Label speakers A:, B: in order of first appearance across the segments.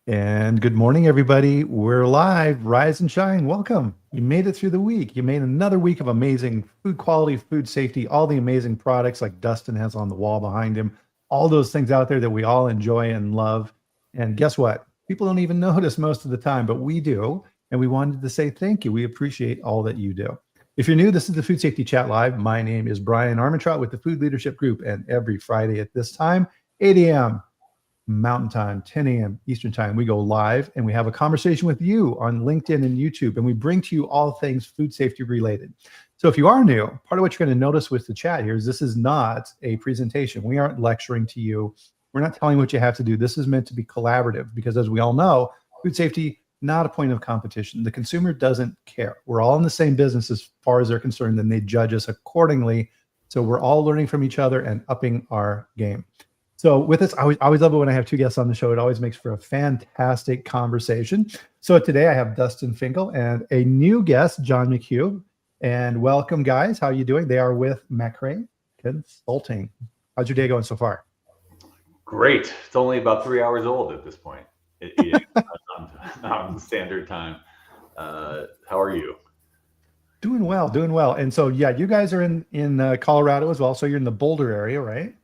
A: And good morning, everybody. We're live. Rise and shine. Welcome. You made it through the week. You made another week of amazing food quality, food safety, all the amazing products like Dustin has on the wall behind him, all those things out there that we all enjoy and love. And guess what? People don't even notice most of the time, but we do. And we wanted to say thank you. We appreciate all that you do. If you're new, this is the Food Safety Chat Live. My name is Bryan Armentrout with the Food Leadership Group. And every Friday at this time, 8 a.m., Mountain Time, 10 a.m. Eastern Time, we go live and we have a conversation with you on LinkedIn and YouTube, and we bring to you all things food safety related. So if you are new, part of what you're going to notice with the chat here is this is not a presentation. We aren't lecturing to you. We're not telling what you have to do. This is meant to be collaborative because, as we all know, food safety, not a point of competition. The consumer doesn't care. We're all in the same business as far as they're concerned, and they judge us accordingly. So we're all learning from each other and upping our game. So with this, I always love it when I have two guests on the show. It always makes for a fantastic conversation. So today I have Dustin Finkel and a new guest, John McHugh. And welcome, guys. How are you doing? They are with MacGray Consulting. How's your day going so far?
B: Great. It's only about 3 hours old at this point. On standard time. How are you?
A: Doing well, doing well. And so, yeah, you guys are in Colorado as well. So you're in the Boulder area, right?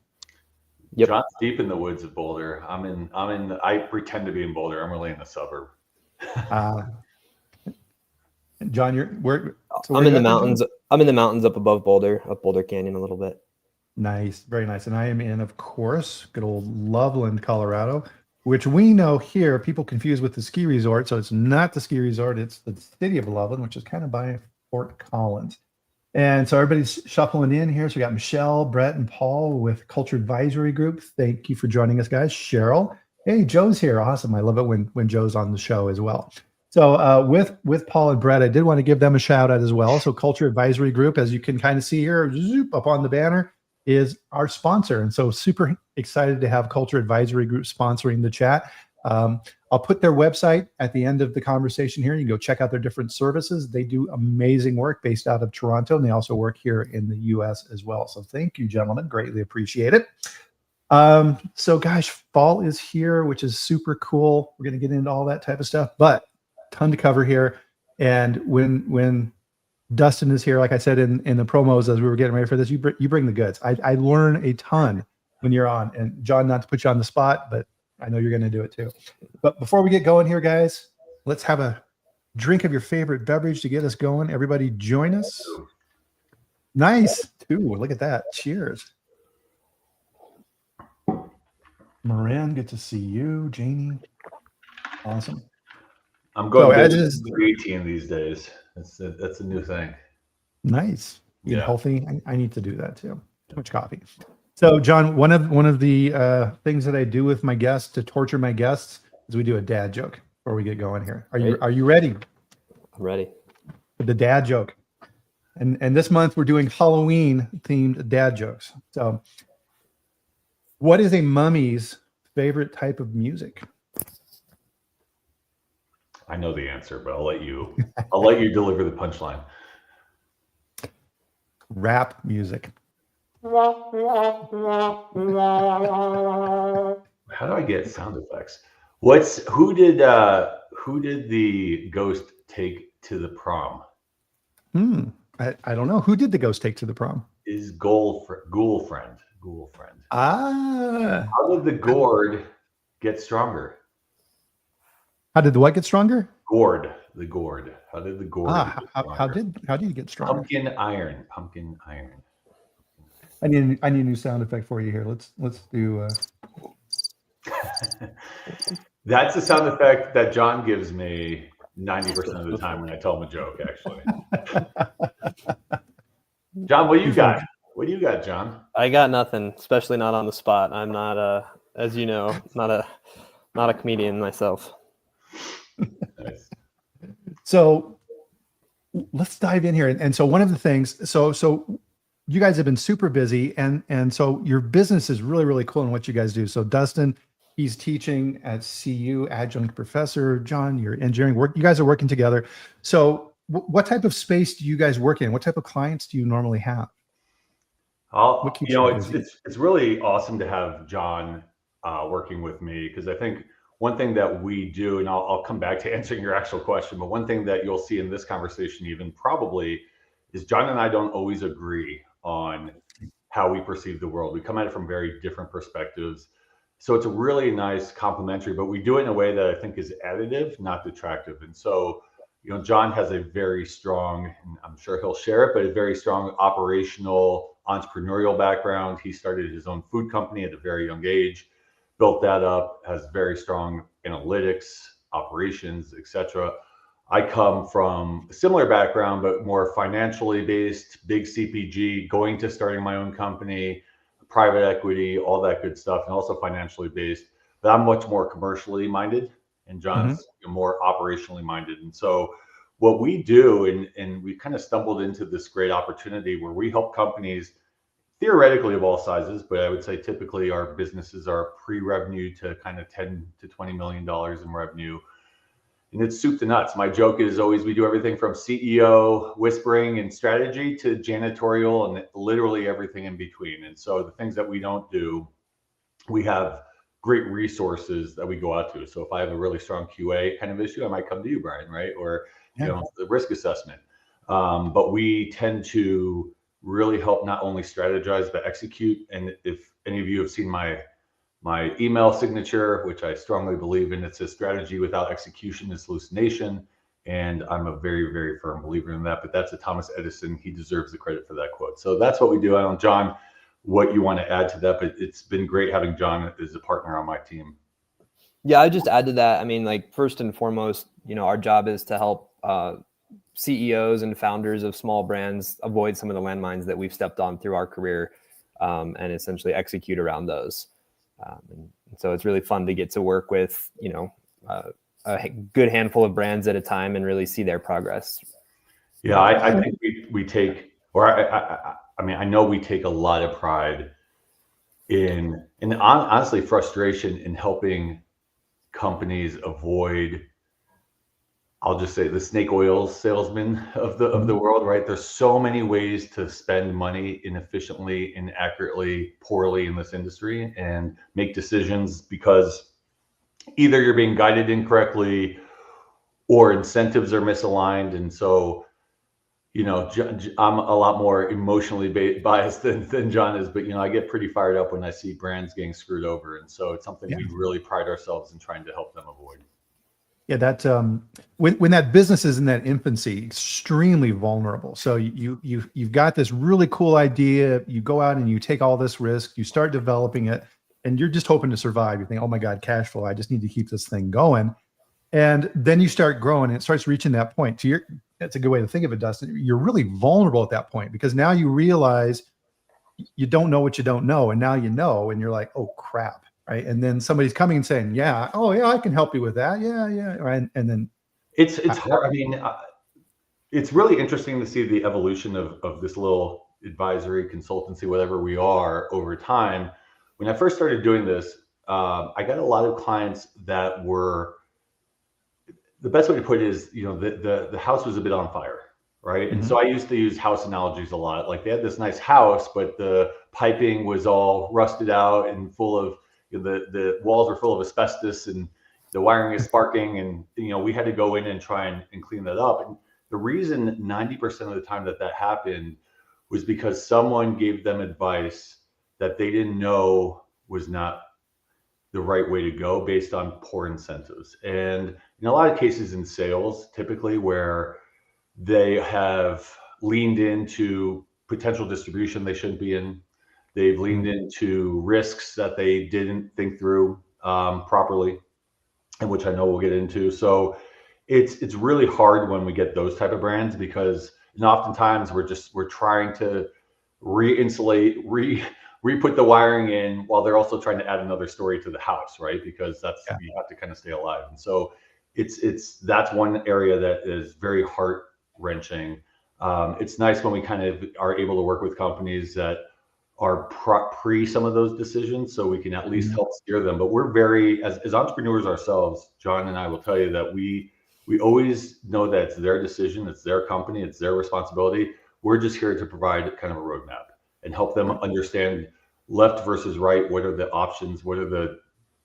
B: Yep. John's deep in the woods of Boulder. I pretend to be in Boulder. I'm really in the suburb.
A: John, where?
C: So I'm in the mountains. I'm in the mountains up above Boulder, up Boulder Canyon a little bit.
A: Nice, very nice. And I am in, of course, good old Loveland, Colorado, which we know here people confuse with the ski resort. So it's not the ski resort; it's the city of Loveland, which is kind of by Fort Collins. And so everybody's shuffling in here. So we got Michelle, Brett, and Paul with Culture Advisory Group. Thank you for joining us, guys. Cheryl. Hey, Joe's here. Awesome. I love it when Joe's on the show as well. So with Paul and Brett, I did want to give them a shout out as well. So Culture Advisory Group, as you can kind of see here, zoop up on the banner, is our sponsor. And so super excited to have Culture Advisory Group sponsoring the chat. I'll put their website at the end of the conversation here. You can go check out their different services. They do amazing work based out of Toronto, and they also work here in the US as well. So thank you, gentlemen. Greatly appreciate it. So gosh, fall is here, which is super cool. We're going to get into all that type of stuff, but ton to cover here. And when Dustin is here, like I said in the promos as we were getting ready for this, you bring the goods. I learn a ton when you're on. And John, not to put you on the spot, but I know you're going to do it too. But before we get going here, guys, let's have a drink of your favorite beverage to get us going. Everybody join us. Nice. Ooh, look at that. Cheers. Moran, good to see you. Janie. Awesome.
B: I'm going to be 18 these days. That's a new thing.
A: Nice. Eat healthy. I need to do that too. Too much coffee. So, John, one of the things that I do with my guests to torture my guests is we do a dad joke before we get going here. Are you ready?
C: I'm ready.
A: For the dad joke. And this month we're doing Halloween themed dad jokes. So, what is a mummy's favorite type of music?
B: I know the answer, but I'll let you deliver the punchline.
A: Rap music.
B: How do I get sound effects? Who did the ghost take to the prom?
A: I don't know. Who did the ghost take to the prom?
B: His ghoul friend.
A: Ah.
B: How did the gourd get stronger?
A: How did the what get stronger?
B: The gourd. How did the gourd?
A: How did you get stronger?
B: Pumpkin iron.
A: I need a new sound effect for you here. Let's do.
B: That's the sound effect that John gives me 90% of the time when I tell him a joke. Actually, John, what do you got? What do you got, John?
C: I got nothing, especially not on the spot. I'm not as you know, not a comedian myself.
B: Nice.
A: So let's dive in here. And so one of the things, so you guys have been super busy, and so your business is really, really cool in what you guys do. So Dustin, he's teaching at CU, adjunct professor. John, your engineering work. You guys are working together. So what type of space do you guys work in? What type of clients do you normally have?
B: It's really awesome to have John working with me, because I think one thing that we do, and I'll come back to answering your actual question, but one thing that you'll see in this conversation even probably is John and I don't always agree on how we perceive the world. We come at it from very different perspectives. So it's a really nice complementary, but we do it in a way that I think is additive, not detractive. And so, John has a very strong, and I'm sure he'll share it, but a very strong operational entrepreneurial background. He started his own food company at a very young age, built that up, has very strong analytics, operations, etc. I come from a similar background, but more financially based, big CPG, going to starting my own company, private equity, all that good stuff, and also financially based. But I'm much more commercially minded, and John's more operationally minded. And so what we do, and we kind of stumbled into this great opportunity where we help companies theoretically of all sizes, but I would say typically our businesses are pre-revenue to kind of 10 to $20 million in revenue. And it's soup to nuts. My joke is always we do everything from CEO whispering and strategy to janitorial and literally everything in between. And so the things that we don't do, we have great resources that we go out to. So if I have a really strong QA kind of issue, I might come to you, Bryan, right? Or the risk assessment. But we tend to really help not only strategize but execute. And if any of you have seen my email signature, which I strongly believe in, it says strategy without execution is hallucination. And I'm a very, very firm believer in that, but that's a Thomas Edison. He deserves the credit for that quote. So that's what we do. I don't know, John, what you want to add to that, but it's been great having John as a partner on my team.
C: Yeah, I just add to that. I mean, like first and foremost, our job is to help CEOs and founders of small brands avoid some of the landmines that we've stepped on through our career, and essentially execute around those. And so it's really fun to get to work with, a good handful of brands at a time and really see their progress.
B: Yeah, I think we take, or I know we take a lot of pride in, and honestly, frustration in helping companies avoid, I'll just say, the snake oil salesman of the world, right? There's so many ways to spend money inefficiently, inaccurately, poorly in this industry and make decisions because either you're being guided incorrectly or incentives are misaligned. And so, I'm a lot more emotionally biased than John is, but I get pretty fired up when I see brands getting screwed over. And so it's something we really pride ourselves in trying to help them avoid.
A: Yeah, that when that business is in that infancy, extremely vulnerable. So you've got this really cool idea. You go out and you take all this risk. You start developing it, and you're just hoping to survive. You think, oh my God, cash flow. I just need to keep this thing going. And then you start growing, and it starts reaching that point. That's a good way to think of it, Dustin. You're really vulnerable at that point because now you realize you don't know what you don't know, and now you know, and you're like, oh crap. Right. And then somebody's coming and saying, yeah, oh yeah, I can help you with that. Yeah. Right. And then
B: it's hard. I mean, it's really interesting to see the evolution of this little advisory consultancy, whatever we are, over time. When I first started doing this, I got a lot of clients that were, the best way to put it is, the house was a bit on fire. Right. And so I used to use house analogies a lot. Like they had this nice house, but the piping was all rusted out and full of, the walls were full of asbestos and the wiring is sparking. And, we had to go in and try and clean that up. And the reason 90% of the time that happened was because someone gave them advice that they didn't know was not the right way to go based on poor incentives. And in a lot of cases in sales, typically where they have leaned into potential distribution they shouldn't be in, they've leaned into risks that they didn't think through properly, and which I know we'll get into. So it's really hard when we get those type of brands because oftentimes we're trying to re-insulate, re-put the wiring in while they're also trying to add another story to the house, right? Because you have to kind of stay alive. And so that's one area that is very heart-wrenching. It's nice when we kind of are able to work with companies that are pre some of those decisions, so we can at least help steer them. But we're very, as entrepreneurs ourselves, John and I will tell you that we always know that it's their decision, it's their company, it's their responsibility. We're just here to provide kind of a roadmap and help them understand left versus right. What are the options? What are the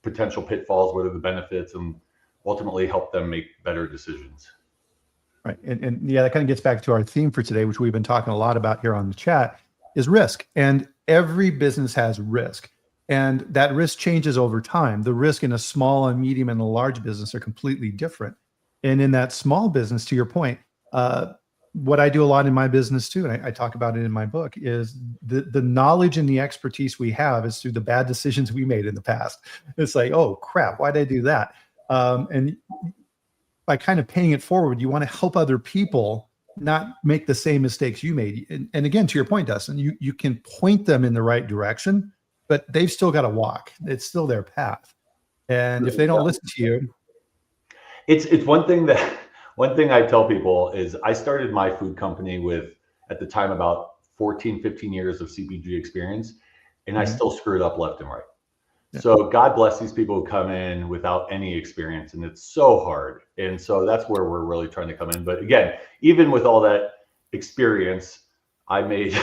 B: potential pitfalls, what are the benefits, and ultimately help them make better decisions.
A: Right. And yeah, that kind of gets back to our theme for today, which we've been talking a lot about here on the chat, is risk. And every business has risk. And that risk changes over time. The risk in a small and medium and a large business are completely different. And in that small business, to your point, what I do a lot in my business too, and I talk about it in my book, is the knowledge and the expertise we have is through the bad decisions we made in the past. It's like, oh crap, why did I do that? And by kind of paying it forward, you want to help other people not make the same mistakes you made. And again, to your point, Dustin, you can point them in the right direction, but they've still got to walk. It's still their path. And if they don't listen to you,
B: it's one thing I tell people is I started my food company with, at the time, about 14, 15 years of CPG experience, and I still screwed up left and right. Yeah. So God bless these people who come in without any experience, and it's so hard. And so that's where we're really trying to come in. But again, even with all that experience, I made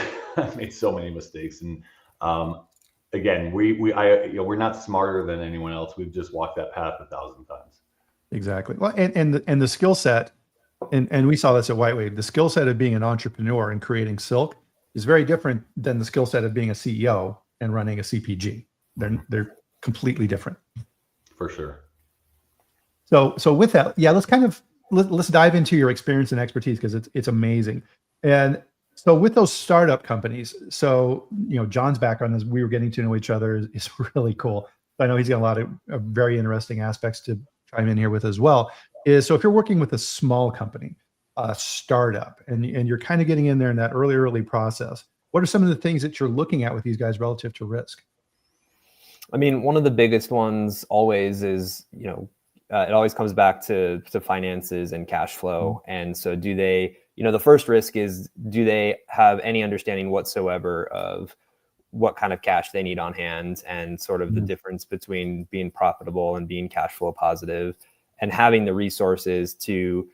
B: so many mistakes. And again, we're not smarter than anyone else. We've just walked that path 1,000 times.
A: Exactly. Well, and the skill set, and we saw this at White Wave, the skill set of being an entrepreneur and creating silk is very different than the skill set of being a CEO and running a CPG. They're completely different.
B: For sure.
A: So with that, yeah, let's dive into your experience and expertise, because it's amazing. And so with those startup companies, so John's background, as we were getting to know each other, is really cool. I know he's got a lot of very interesting aspects to chime in here with as well. So if you're working with a small company, a startup, and you're kind of getting in there in that early process, what are some of the things that you're looking at with these guys relative to risk?
C: I mean, one of the biggest ones always is, it always comes back to finances and cash flow. And so do they, the first risk is, do they have any understanding whatsoever of what kind of cash they need on hand, and sort of the difference between being profitable and being cash flow positive, and having the resources to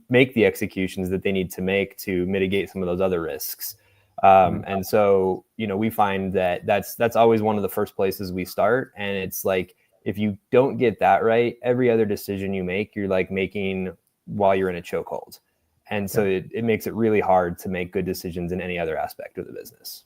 C: make the executions that they need to make to mitigate some of those other risks. And so, we find that that's always one of the first places we start. And it's like, if you don't get that right, every other decision you make, you're like making while you're in a chokehold. And so it makes it really hard to make good decisions in any other aspect of the business.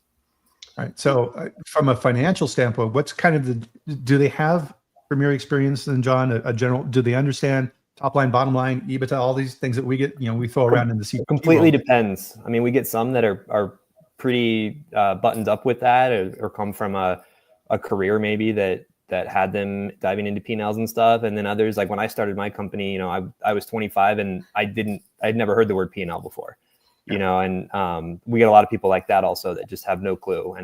A: All right. So from a financial standpoint, what's kind of do they have, from your experience, and John, a general, do they understand top line, bottom line, EBITDA, all these things that we get, we throw around in the CPG
C: completely world? Depends. I mean, we get some that are pretty buttoned up with that, or come from a career maybe that had them diving into P&Ls and stuff. And then others, like when I started my company, I was 25 and I'd never heard the word P&L before, and we get a lot of people like that also that just have no clue.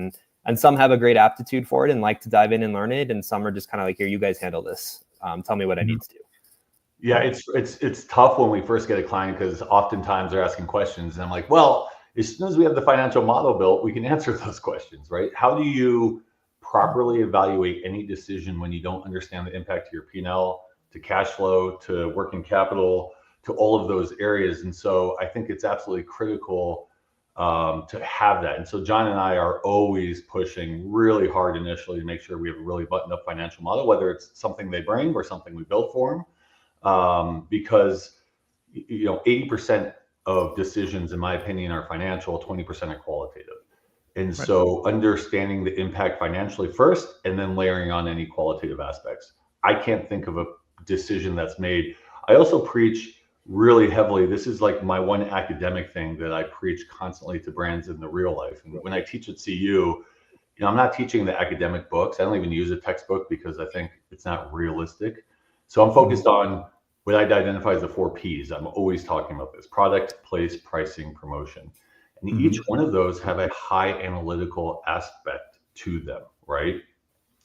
C: And some have a great aptitude for it and like to dive in and learn it. And some are just kind of like, here, you guys handle this. Tell me what I need to do.
B: Yeah, it's tough when we first get a client, because oftentimes they're asking questions and I'm like, well, as soon as we have the financial model built, we can answer those questions, right? How do you properly evaluate any decision when you don't understand the impact to your P&L, to cash flow, to working capital, to all of those areas? And so I think it's absolutely critical to have that. And so John and I are always pushing really hard initially to make sure we have a really buttoned up financial model, whether it's something they bring or something we build for them, because 80% of decisions, in my opinion, are financial, 20% are qualitative. And so understanding the impact financially first, and then layering on any qualitative aspects. I can't think of a decision that's made. I also preach really heavily. This is like my one academic thing that I preach constantly to brands in the real life. And when I teach at CU, I'm not teaching the academic books. I don't even use a textbook because I think it's not realistic. So I'm focused on what I identify as the 4 Ps. I'm always talking about this: product, place, pricing, promotion. And each one of those have a high analytical aspect to them, right?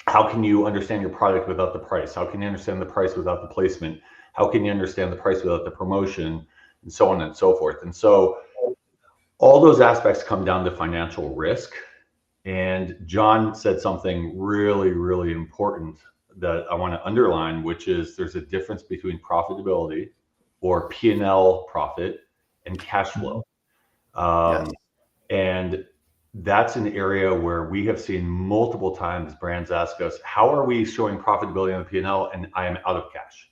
B: How can you understand your product without the price? How can you understand the price without the placement? How can you understand the price without the promotion? And so on and so forth. And so all those aspects come down to financial risk. And John said something really, really important that I want to underline, which is there's a difference between profitability, or P&L profit, and cash flow. And that's an area where we have seen multiple times brands ask us, how are we showing profitability on the P&L and I am out of cash?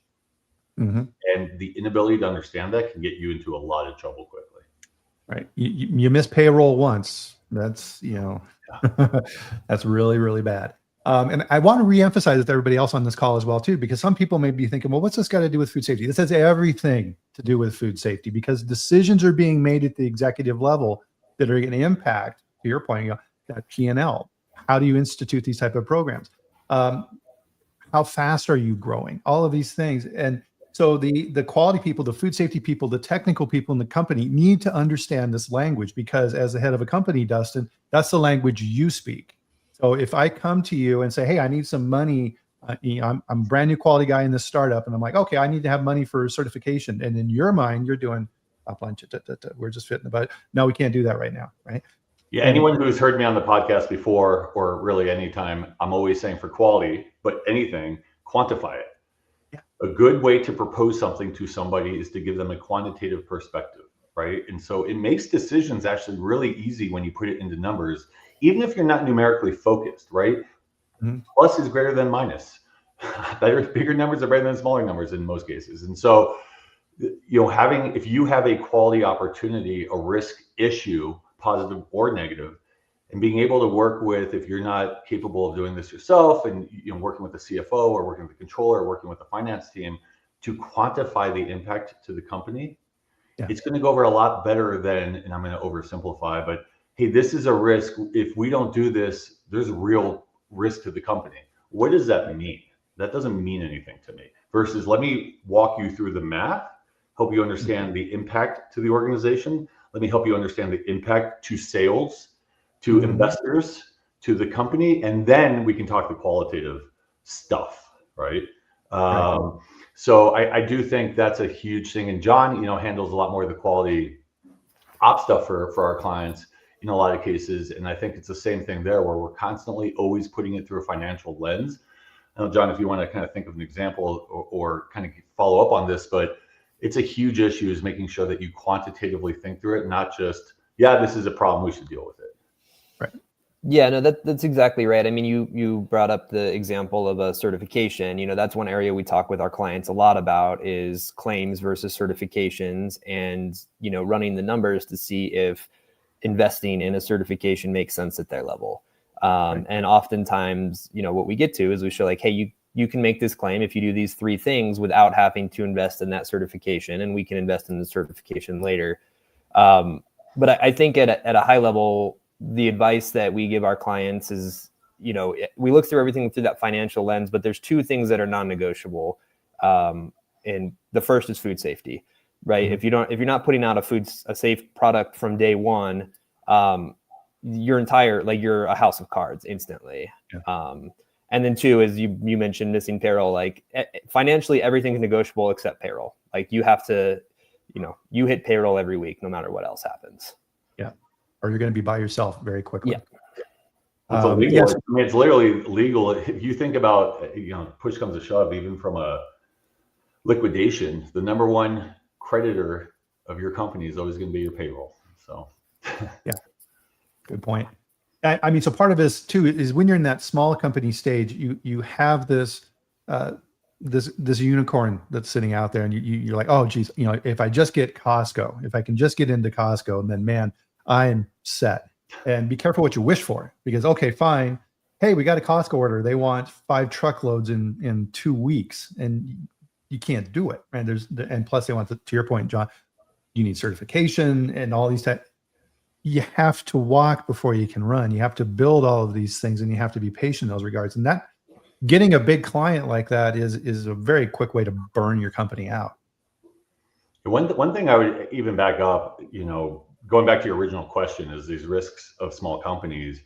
A: Mm-hmm.
B: And the inability to understand that can get you into a lot of trouble quickly.
A: Right. You miss payroll once. That's, that's really, really bad. And I want to reemphasize with everybody else on this call as well, too, because some people may be thinking, well, what's this got to do with food safety? This has everything to do with food safety, because decisions are being made at the executive level that are going to impact, to your point, that P&L. How do you institute these type of programs? How fast are you growing? All of these things. And so the quality people, the food safety people, the technical people in the company need to understand this language, because as the head of a company, Dustin, that's the language you speak. So if I come to you and say, hey, I need some money, I'm a brand new quality guy in this startup, and I'm like, okay, I need to have money for certification. And in your mind, you're doing, we're just fitting the budget. No, we can't do that right now, right?
B: Yeah, anyone who's heard me on the podcast before, or really anytime, I'm always saying for quality, but anything, quantify it. Yeah. A good way to propose something to somebody is to give them a quantitative perspective, right? And so it makes decisions actually really easy when you put it into numbers, even if you're not numerically focused, right? Mm-hmm. Plus is greater than minus. Bigger numbers are better than smaller numbers in most cases. And so, if you have a quality opportunity, a risk issue, positive or negative, and being able to work with, if you're not capable of doing this yourself, and working with the CFO or working with the controller or working with the finance team to quantify the impact to the company, it's going to go over a lot better than, and I'm going to oversimplify, but hey, this is a risk. If we don't do this, there's a real risk to the company. What does that mean? That doesn't mean anything to me. Versus, let me walk you through the math, help you understand the impact to the organization. Let me help you understand the impact to sales, to investors, to the company, and then we can talk the qualitative stuff, right? So I do think that's a huge thing. And John, handles a lot more of the quality op stuff for our clients in a lot of cases. And I think it's the same thing there, where we're constantly always putting it through a financial lens. I know, John, if you want to kind of think of an example or kind of follow up on this, but it's a huge issue, is making sure that you quantitatively think through it, not just, this is a problem, we should deal with it.
A: Right.
C: Yeah, no, that's exactly right. I mean, you brought up the example of a certification. That's one area we talk with our clients a lot about, is claims versus certifications, and, running the numbers to see if investing in a certification makes sense at their level. And oftentimes, what we get to is we show like, hey, you can make this claim if you do these 3 things without having to invest in that certification, and we can invest in the certification later. But I think at a high level, the advice that we give our clients is, we look through everything through that financial lens, but there's 2 things that are non-negotiable. And the first is food safety, right? If you're not putting out a safe product from day one, you're a house of cards instantly. Yeah. And then 2 is you mentioned missing payroll. Like, financially, everything's negotiable except payroll. Like, you have to, you hit payroll every week, no matter what else happens.
A: Yeah. Or you're going to be by yourself very quickly.
B: Yeah. It's illegal. Yes. I mean, it's literally legal. If you think about, push comes to shove, even from a liquidation, the number one creditor of your company is always going to be your payroll. So,
A: yeah, good point. I mean, so part of this too is when you're in that small company stage, you have this this unicorn that's sitting out there, and you're like, oh geez, if I just get Costco, if I can just get into Costco, and then man, I'm set. And be careful what you wish for, because okay, fine, hey, we got a Costco order. They want 5 truckloads in 2 weeks, and you can't do it. And and plus they want to your point, John, you need certification and all these types. You have to walk before you can run. You have to build all of these things, and you have to be patient in those regards. And that getting a big client like that is a very quick way to burn your company out.
B: One thing I would even back up, going back to your original question, is these risks of small companies,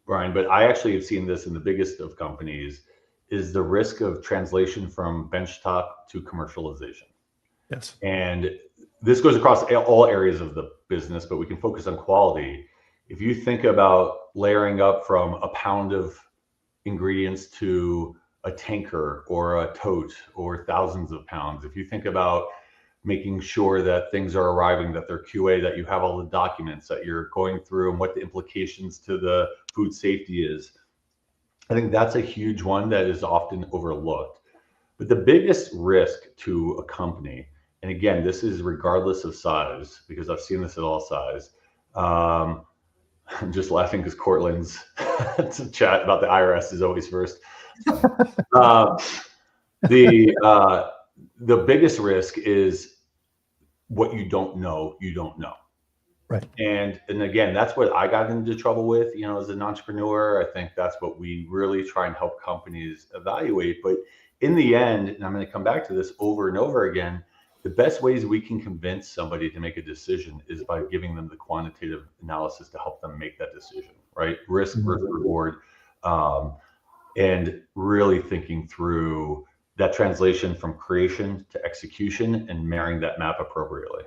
B: Brian, but I actually have seen this in the biggest of companies, is the risk of translation from benchtop to commercialization.
A: Yes.
B: And this goes across all areas of the business, but we can focus on quality. If you think about layering up from a pound of ingredients to a tanker or a tote or thousands of pounds, if you think about making sure that things are arriving, that they're QA, that you have all the documents that you're going through and what the implications to the food safety is. I think that's a huge one that is often overlooked. But the biggest risk to a company, and again, this is regardless of size, because I've seen this at all size. I'm just laughing because Cortland's chat about the IRS is always first. The biggest risk is what you don't know, Right. And again, that's what I got into trouble with, as an entrepreneur. I think that's what we really try and help companies evaluate. But in the end, and I'm going to come back to this over and over again, the best ways we can convince somebody to make a decision is by giving them the quantitative analysis to help them make that decision, right? Risk versus reward, and really thinking through that translation from creation to execution and marrying that map appropriately.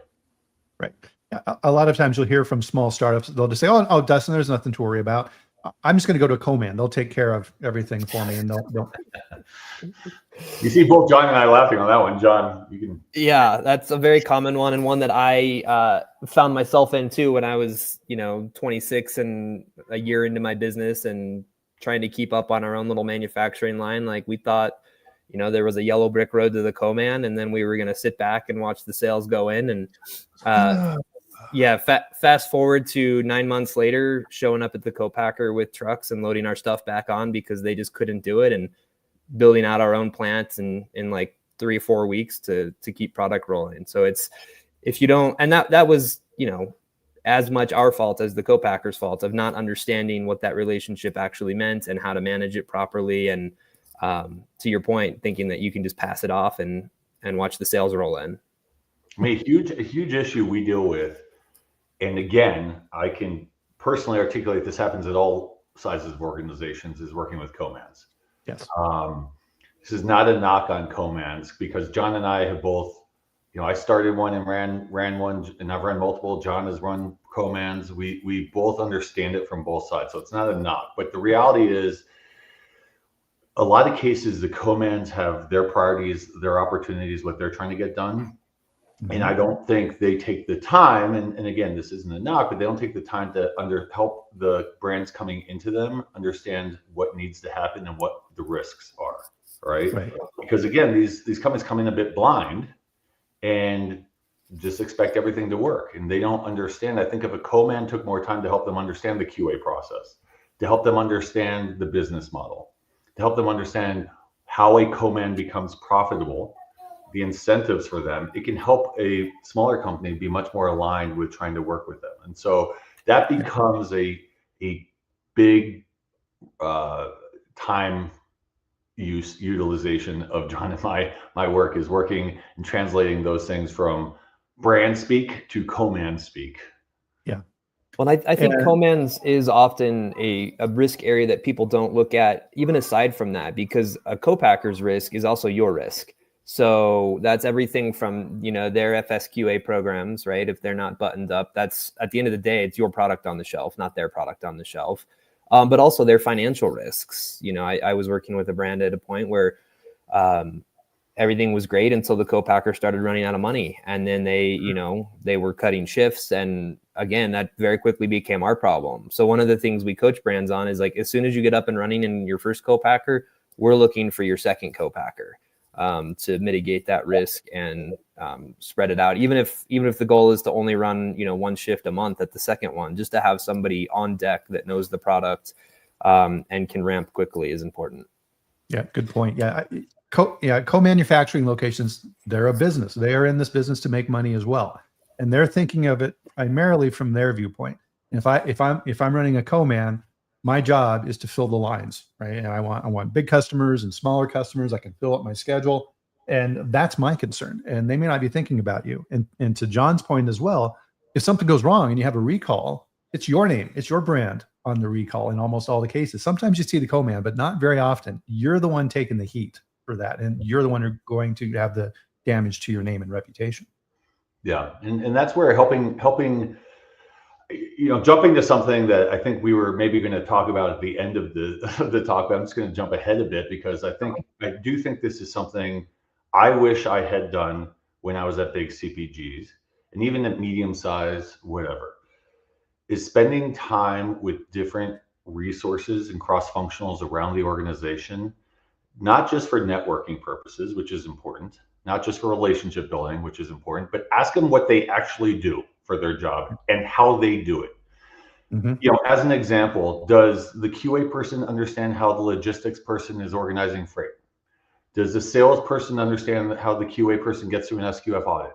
A: Right. A lot of times you'll hear from small startups, they'll just say, oh, Dustin, there's nothing to worry about. I'm just going to go to a co-man. They'll take care of everything for me. And they'll.
B: You see both John and I laughing on that one. John, you can.
C: Yeah, that's a very common one, and one that I found myself in too when I was, 26 and a year into my business and trying to keep up on our own little manufacturing line. Like we thought, there was a yellow brick road to the co-man, and then we were going to sit back and watch the sales go in. And fast forward to 9 months later, showing up at the co-packer with trucks and loading our stuff back on because they just couldn't do it, and building out our own plants in like 3 or 4 weeks to keep product rolling. So it's, if you don't, and that was, as much our fault as the co-packer's fault of not understanding what that relationship actually meant and how to manage it properly. And to your point, thinking that you can just pass it off and watch the sales roll in.
B: I mean, a huge issue we deal with, and again, I can personally articulate this happens at all sizes of organizations, is working with co-mans.
A: Yes.
B: This is not a knock on co-mans, because John and I have both, I started one and ran one, and I've run multiple. John has run co-mans. We both understand it from both sides. So it's not a knock, but the reality is, a lot of cases, the co-mans have their priorities, their opportunities, what they're trying to get done. And I don't think they take the time, and again, this isn't a knock, but they don't take the time to help the brands coming into them understand what needs to happen and what the risks are, right? Because again, these companies come in a bit blind and just expect everything to work, and they don't understand. I think if a co-man took more time to help them understand the QA process, to help them understand the business model, to help them understand how a co-man becomes profitable, the incentives for them, it can help a smaller company be much more aligned with trying to work with them. And so that becomes a big time utilization of John and my work, is working and translating those things from brand speak to co-man speak.
A: Yeah.
C: Well, I think co-mans is often a risk area that people don't look at, even aside from that, because a co-packer's risk is also your risk. So that's everything from, their FSQA programs, right? If they're not buttoned up, that's, at the end of the day, it's your product on the shelf, not their product on the shelf. But also their financial risks. I was working with a brand at a point where everything was great until the co-packer started running out of money. And then they were cutting shifts. And again, that very quickly became our problem. So one of the things we coach brands on is, like, as soon as you get up and running in your first co-packer, we're looking for your second co-packer. To mitigate that risk and spread it out, even if the goal is to only run one shift a month at the second one, just to have somebody on deck that knows the product and can ramp quickly is important.
A: Yeah, good point. Yeah, co-manufacturing locations, they're a business. They are in this business to make money as well, and they're thinking of it primarily from their viewpoint. And if I'm running a co-man, my job is to fill the lines, right? And I want big customers and smaller customers. I can fill up my schedule, and that's my concern. And they may not be thinking about you. And to John's point as well, if something goes wrong and you have a recall, it's your name, it's your brand on the recall in almost all the cases. Sometimes you see the co-man, but not very often. You're the one taking the heat for that, and you're the one who's going to have the damage to your name and reputation.
B: Yeah, and that's where helping. Jumping to something that I think we were maybe going to talk about at the end of the talk, but I'm just going to jump ahead a bit, because I do think this is something I wish I had done when I was at big CPGs and even at medium size, whatever, is spending time with different resources and cross-functionals around the organization, not just for networking purposes, which is important, not just for relationship building, which is important, but ask them what they actually do for their job and how they do it. You know, as an example, does the QA person understand how the logistics person is organizing freight? Does the salesperson understand how the QA person gets through an SQF audit?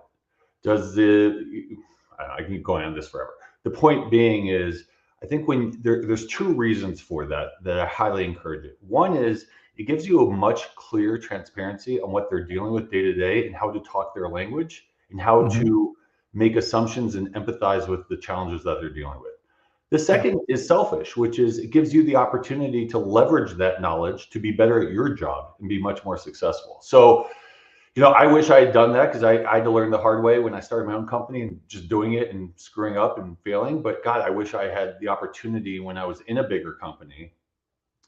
B: Does I can keep going on this forever. The point being is, I think when there's two reasons for that I highly encourage it. One is it gives you a much clearer transparency on what they're dealing with day to day and how to talk their language and how to make assumptions and empathize with the challenges that they're dealing with. The second is selfish, which is it gives you the opportunity to leverage that knowledge to be better at your job and be much more successful. So, you know, I wish I had done that because I had to learn the hard way when I started my own company and just doing it and screwing up and failing. But God, I wish I had the opportunity when I was in a bigger company,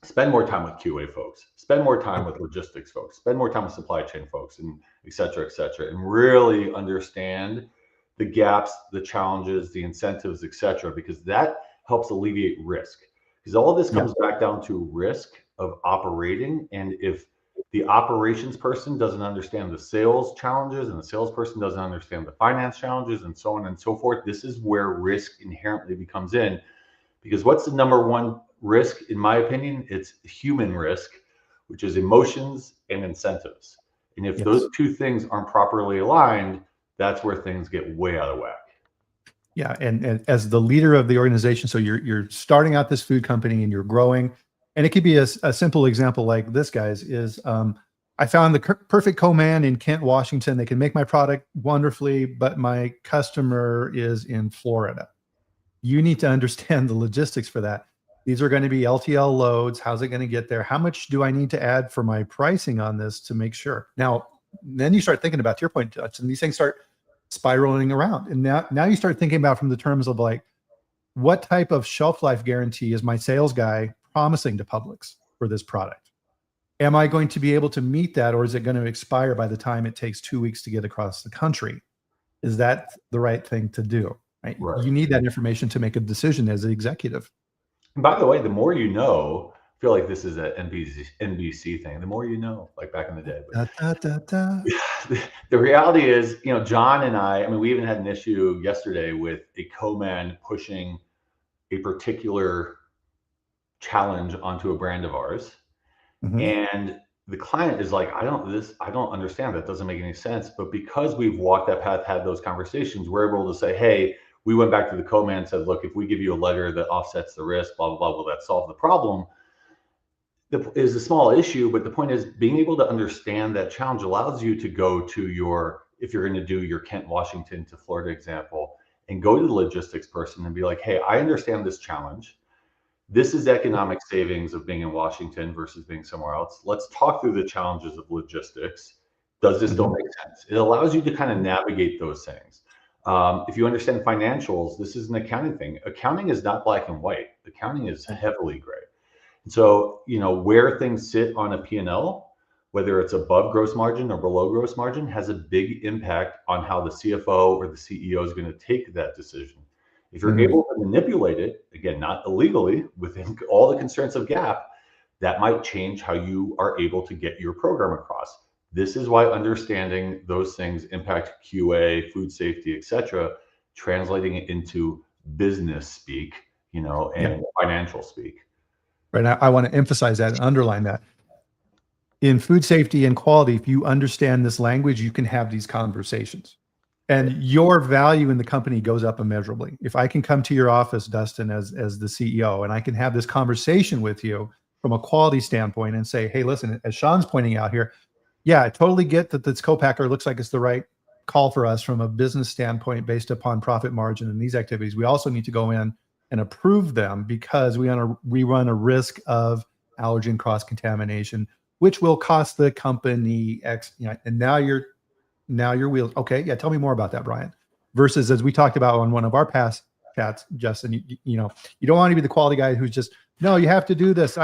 B: spend more time with QA folks, spend more time with logistics folks, spend more time with supply chain folks, and et cetera, and really understand the gaps, the challenges, the incentives, et cetera, because that helps alleviate risk. Because all of this comes back down to risk of operating. And if the operations person doesn't understand the sales challenges and the salesperson doesn't understand the finance challenges and so on and so forth, this is where risk inherently becomes in. Because what's the number one risk, in my opinion? It's human risk, which is emotions and incentives. And if those two things aren't properly aligned, that's where things get way out of whack.
A: Yeah, and as the leader of the organization, so you're starting out this food company and you're growing, and it could be a simple example like this, guys, is I found the perfect co-man in Kent, Washington. They can make my product wonderfully, but my customer is in Florida. You need to understand the logistics for that. These are going to be LTL loads. How's it going to get there? How much do I need to add for my pricing on this to make sure? Now, then you start thinking about, to your point, Dustin, these things start spiraling around. And now you start thinking about from the terms of like, what type of shelf life guarantee is my sales guy promising to Publix for this product? Am I going to be able to meet that, or is it going to expire by the time it takes 2 weeks to get across the country? Is that the right thing to do? Right? You need that information to make a decision as an executive.
B: And by the way, the more you know, I feel like this is an NBC thing. The more you know, like back in the day. But the reality is, you know, John and I mean, we even had an issue yesterday with a co-man pushing a particular challenge onto a brand of ours. And the client is like, I don't understand. That doesn't make any sense. But because we've walked that path, had those conversations, we're able to say, hey, we went back to the co-man and said, look, if we give you a letter that offsets the risk, blah, blah, blah, will that solve the problem? Is a small issue, but the point is being able to understand that challenge allows you to go to your, if you're going to do your Kent, Washington to Florida example, and go to the logistics person and be like, hey, I understand this challenge. This is economic savings of being in Washington versus being somewhere else. Let's talk through the challenges of logistics. Does this still make sense? It allows you to kind of navigate those things. If you understand financials, this is an accounting thing. Accounting is not black and white. Accounting is heavily gray. So, you know, where things sit on a P&L, whether it's above gross margin or below gross margin, has a big impact on how the CFO or the CEO is going to take that decision. If you're able to manipulate it, again, not illegally, within all the constraints of GAAP, that might change how you are able to get your program across. This is why understanding those things impact QA, food safety, et cetera, translating it into business speak, you know, and financial speak.
A: Right. I want to emphasize that and underline that. In food safety and quality, if you understand this language, you can have these conversations. And your value in the company goes up immeasurably. If I can come to your office, Dustin, as the CEO, and I can have this conversation with you from a quality standpoint and say, hey, listen, as Sean's pointing out here, yeah, I totally get that this co-packer looks like it's the right call for us from a business standpoint based upon profit margin and these activities. We also need to go in and approve them because we run a risk of allergen cross-contamination, which will cost the company X. You know, and now your wheels. Okay, yeah, tell me more about that, Bryan. Versus, as we talked about on one of our past chats, Justin, you know, you don't want to be the quality guy who's just, no, you have to do this.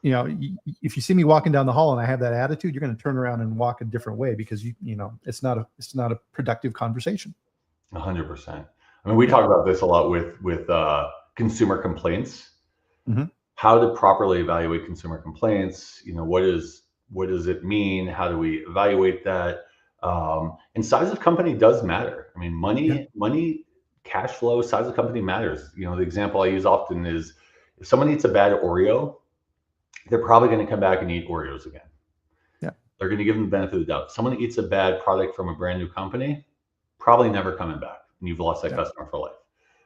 A: you know, if you see me walking down the hall and I have that attitude, you're going to turn around and walk a different way because you know, it's not a productive conversation.
B: 100%. I mean, we talk about this a lot with consumer complaints.
A: Mm-hmm.
B: How to properly evaluate consumer complaints. You know, what does it mean? How do we evaluate that? And size of company does matter. I mean, money, cash flow, size of company matters. You know, the example I use often is if someone eats a bad Oreo, they're probably going to come back and eat Oreos again.
A: Yeah. They're
B: going to give them the benefit of the doubt. Someone eats a bad product from a brand new company, probably never coming back, and you've lost that customer for life.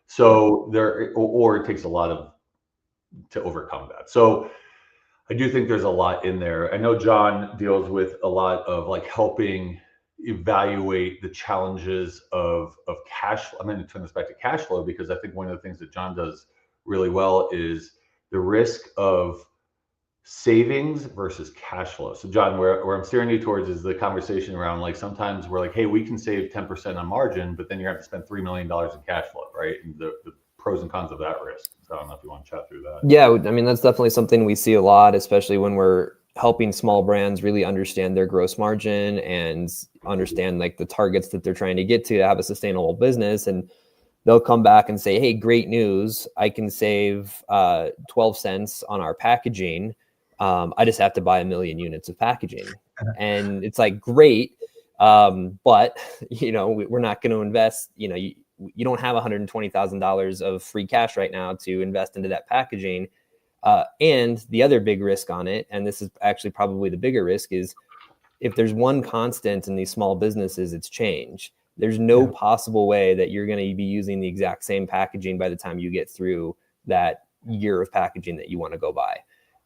B: So or it takes a lot to overcome that. So I do think there's a lot in there. I know John deals with a lot of like helping evaluate the challenges of cash. I'm going to turn this back to cash flow because I think one of the things that John does really well is the risk of savings versus cash flow. So John, where I'm steering you towards is the conversation around like sometimes we're like, hey, we can save 10% on margin, but then you're going to spend $3 million in cash flow, right? And the pros and cons of that risk. So I don't know if you want to chat through that.
C: Yeah, I mean, that's definitely something we see a lot, especially when we're helping small brands really understand their gross margin and understand like the targets that they're trying to get to have a sustainable business. And they'll come back and say, hey, great news. I can save 12 cents on our packaging. I just have to buy 1 million units of packaging. And it's like, great. But, you know, we're not going to invest, you know, you don't have $120,000 of free cash right now to invest into that packaging. And the other big risk on it, and this is actually probably the bigger risk, is if there's one constant in these small businesses, it's change. There's no possible way that you're going to be using the exact same packaging by the time you get through that year of packaging that you want to go buy.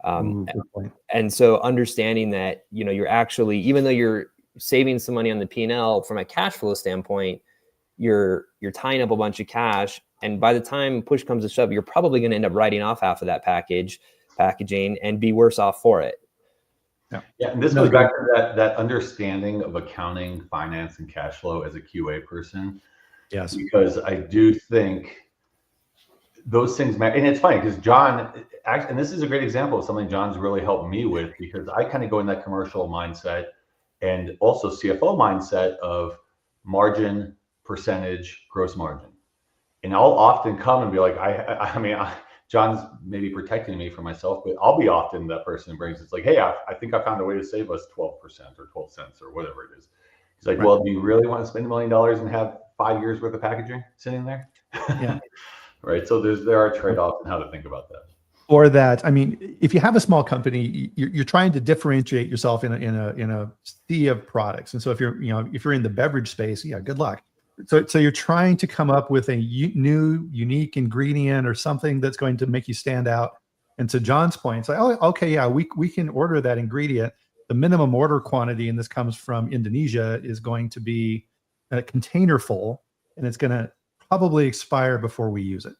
C: And so understanding that, you know, you're actually, even though you're saving some money on the P&L from a cash flow standpoint, you're tying up a bunch of cash. And by the time push comes to shove, you're probably going to end up writing off half of that packaging and be worse off for it.
B: Yeah. And this goes back to that understanding of accounting, finance, and cash flow as a QA person.
A: Yes.
B: Because I do think those things matter. And it's funny because John, and this is a great example of something John's really helped me with, because I kind of go in that commercial mindset and also CFO mindset of margin, percentage, gross margin. And I'll often come and be like, I mean, John's maybe protecting me from myself, but I'll be often that person who brings, it's like, hey, I think I found a way to save us 12% or 12 cents or whatever it is. He's like, well, do you really want to spend $1 million and have 5 years worth of packaging sitting there?
A: Yeah.
B: Right. So there are trade-offs in how to think about that.
A: Or that, I mean, if you have a small company, you're trying to differentiate yourself in a sea of products. And so if you're in the beverage space, yeah, good luck. So you're trying to come up with a new, unique ingredient or something that's going to make you stand out. And to John's point, it's like, oh, okay, yeah, we can order that ingredient. The minimum order quantity, and this comes from Indonesia, is going to be a container full, and it's going to probably expire before we use it.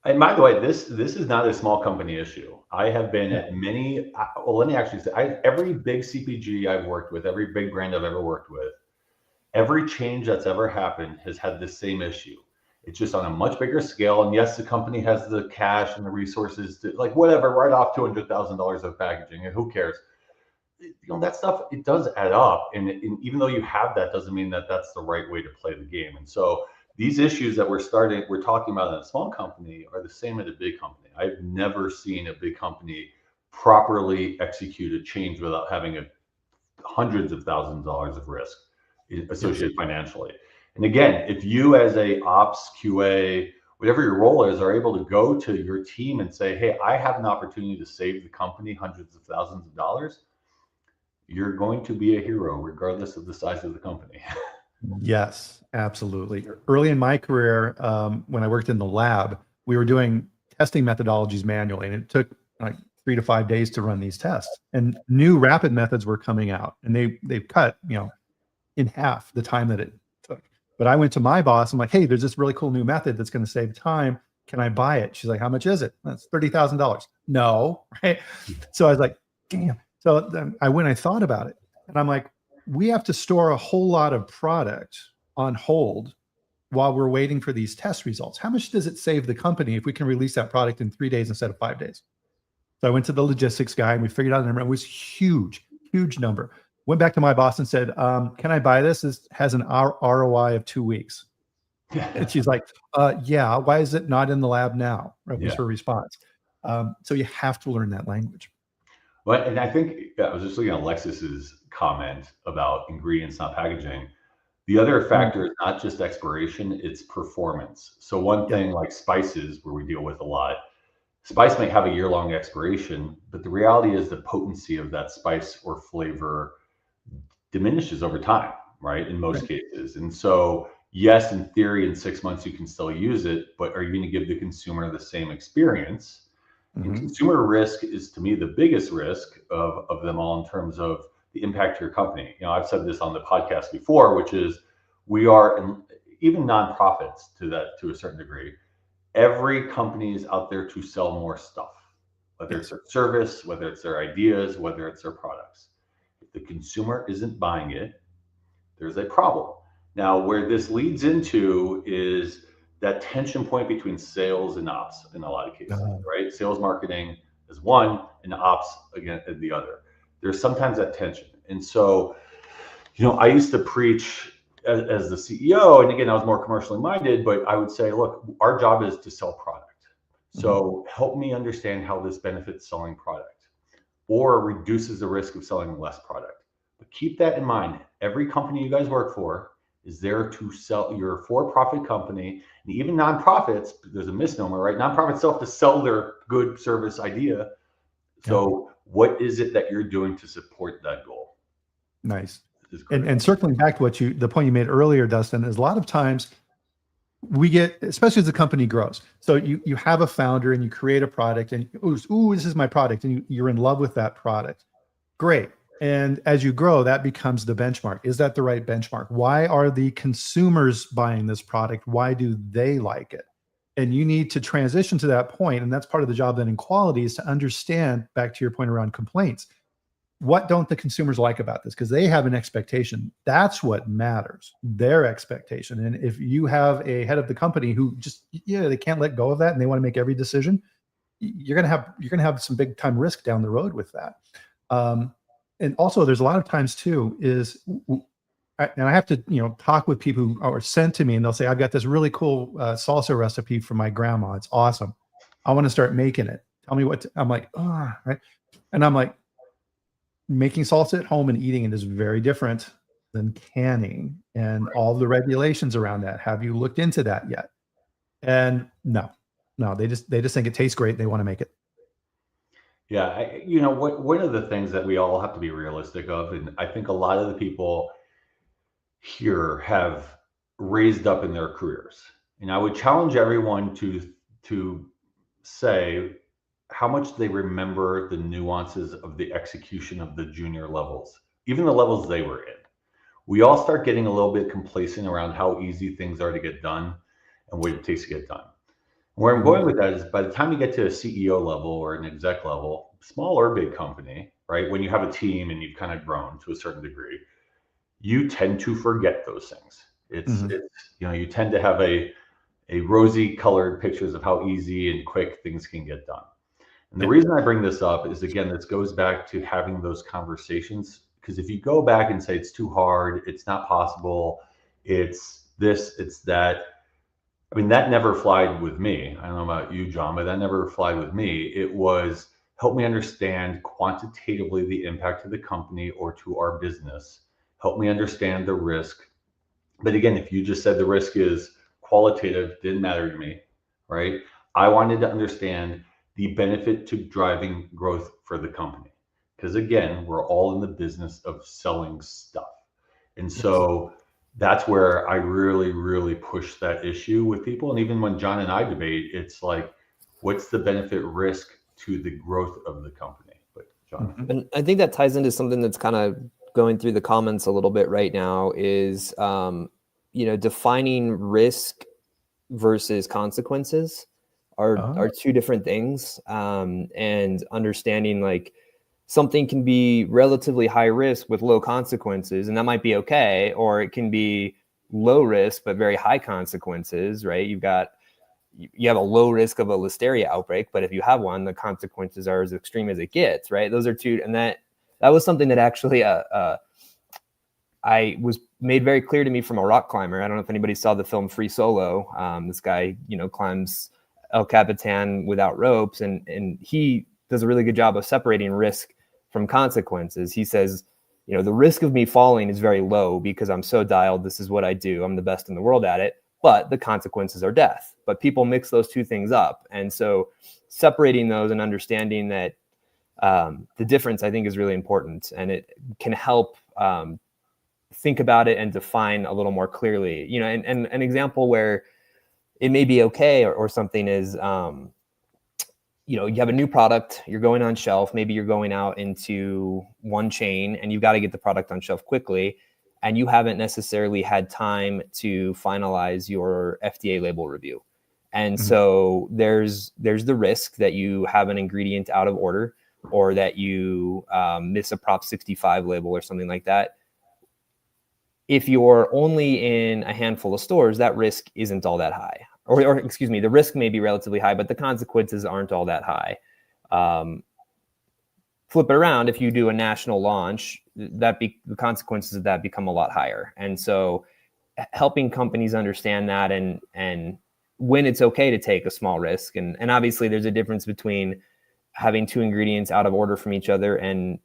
B: And by the way, this is not a small company issue. I have been at many, well, let me actually say, every big CPG I've worked with, every big brand I've ever worked with, every change that's ever happened has had the same issue. It's just on a much bigger scale. And yes, the company has the cash and the resources to, like, whatever, write off $200,000 of packaging, and who cares? You know, that stuff, it does add up. And even though you have that, doesn't mean that that's the right way to play the game. And so these issues that we're talking about in a small company are the same at a big company. I've never seen a big company properly execute a change without having hundreds of thousands of dollars of risk associated financially. And again, if you as a ops, QA, whatever your role is, are able to go to your team and say, hey, I have an opportunity to save the company hundreds of thousands of dollars, you're going to be a hero regardless of the size of the company.
A: Yes, absolutely. Early in my career, when I worked in the lab, we were doing testing methodologies manually, and it took like 3 to 5 days to run these tests. And new rapid methods were coming out, and they've cut, in half the time that it took. But I went to my boss. I'm like, hey, there's this really cool new method that's going to save time. Can I buy it? She's like, how much is it? That's $30,000. No, right? So I was like, damn. So then I thought about it, and I'm like, we have to store a whole lot of product on hold while we're waiting for these test results. How much does it save the company if we can release that product in 3 days instead of 5 days? So I went to the logistics guy and we figured out the number. It was huge number. Went back to my boss and said, can I buy this? This has an ROI of 2 weeks. And she's like, yeah, why is it not in the lab now? Right, was her response. So you have to learn that language.
B: Well, and I think I was just looking at Alexis's comment about ingredients, not packaging. The other factor is not just expiration, it's performance. So one thing like spices, where we deal with a lot, spice may have a year-long expiration, but the reality is the potency of that spice or flavor diminishes over time, right? In most cases. And so, yes, in theory, in 6 months, you can still use it, but are you going to give the consumer the same experience? And consumer risk is, to me, the biggest risk of them all in terms of the impact to your company. You know, I've said this on the podcast before, which is we are, and even nonprofits to a certain degree, every company is out there to sell more stuff, whether it's their service, whether it's their ideas, whether it's their products. If the consumer isn't buying it, there's a problem. Now, where this leads into is that tension point between sales and ops in a lot of cases, right? Sales marketing is one and ops again the other. There's sometimes that tension. And so, you know, I used to preach as the CEO, and again, I was more commercially minded, but I would say, look, our job is to sell product. So help me understand how this benefits selling product or reduces the risk of selling less product. But keep that in mind. Every company you guys work for is there to sell. You're a for-profit company, and even nonprofits, there's a misnomer, right? Nonprofits still have to sell their good service idea. So what is it that you're doing to support that goal?
A: Nice. And circling back to the point you made earlier, Dustin, is a lot of times we get, especially as the company grows. So you have a founder and you create a product and, ooh, this is my product. And you're in love with that product. Great. And as you grow, that becomes the benchmark. Is that the right benchmark? Why are the consumers buying this product? Why do they like it? And you need to transition to that point. And that's part of the job then in quality, is to understand, back to your point around complaints, what don't the consumers like about this? Because they have an expectation. That's what matters, their expectation. And if you have a head of the company who just, they can't let go of that and they want to make every decision, you're going to have some big time risk down the road with that. And also there's a lot of times too and I have to, talk with people who are sent to me and they'll say, I've got this really cool salsa recipe from my grandma. It's awesome. I want to start making it. Tell me I'm like, right. And I'm like, making salsa at home and eating it is very different than canning and all the regulations around that. Have you looked into that yet? And no, they just think it tastes great. They want to make it.
B: Yeah. One of the things that we all have to be realistic of, and I think a lot of the people here have raised up in their careers, and I would challenge everyone to say how much they remember the nuances of the execution of the junior levels, even the levels they were in. We all start getting a little bit complacent around how easy things are to get done and what it takes to get done. Where I'm going with that is, by the time you get to a CEO level or an exec level, small or big company, right? When you have a team and you've kind of grown to a certain degree, you tend to forget those things. It's you tend to have a rosy colored pictures of how easy and quick things can get done. And the reason I bring this up is, again, this goes back to having those conversations. Because if you go back and say it's too hard, it's not possible, it's this, it's that, I mean, that never flied with me. I don't know about you, John, but that never flied with me. It was, help me understand quantitatively the impact to the company or to our business. Help me understand the risk. But again, if you just said the risk is qualitative, didn't matter to me, right? I wanted to understand the benefit to driving growth for the company. Because again, we're all in the business of selling stuff. And so that's where I really, really push that issue with people. And even when John and I debate, it's like, what's the benefit risk to the growth of the company? But John.
C: And I think that ties into something that's kind of going through the comments a little bit right now is, defining risk versus consequences are two different things. And understanding like something can be relatively high risk with low consequences, and that might be okay, or it can be low risk but very high consequences, right? You've got, you have a low risk of a listeria outbreak, but if you have one, the consequences are as extreme as it gets, right? Those are two, and that was something that actually I was made very clear to me from a rock climber. I don't know if anybody saw the film Free Solo. This guy, climbs El Capitan without ropes, and he does a really good job of separating risk from consequences. He says, the risk of me falling is very low because I'm so dialed. This is what I do. I'm the best in the world at it, but the consequences are death. But people mix those two things up. And so separating those and understanding that the difference, I think, is really important, and it can help think about it and define a little more clearly. And an example where it may be okay or something is, you have a new product, you're going on shelf, maybe you're going out into one chain and you've got to get the product on shelf quickly, and you haven't necessarily had time to finalize your FDA label review. And so there's the risk that you have an ingredient out of order, or that you miss a Prop 65 label or something like that. If you're only in a handful of stores, that risk isn't all that high. Or excuse me, the risk may be relatively high, but the consequences aren't all that high. Flip it around, if you do a national launch, the consequences of that become a lot higher. And so helping companies understand that and when it's okay to take a small risk. And obviously there's a difference between having two ingredients out of order from each other and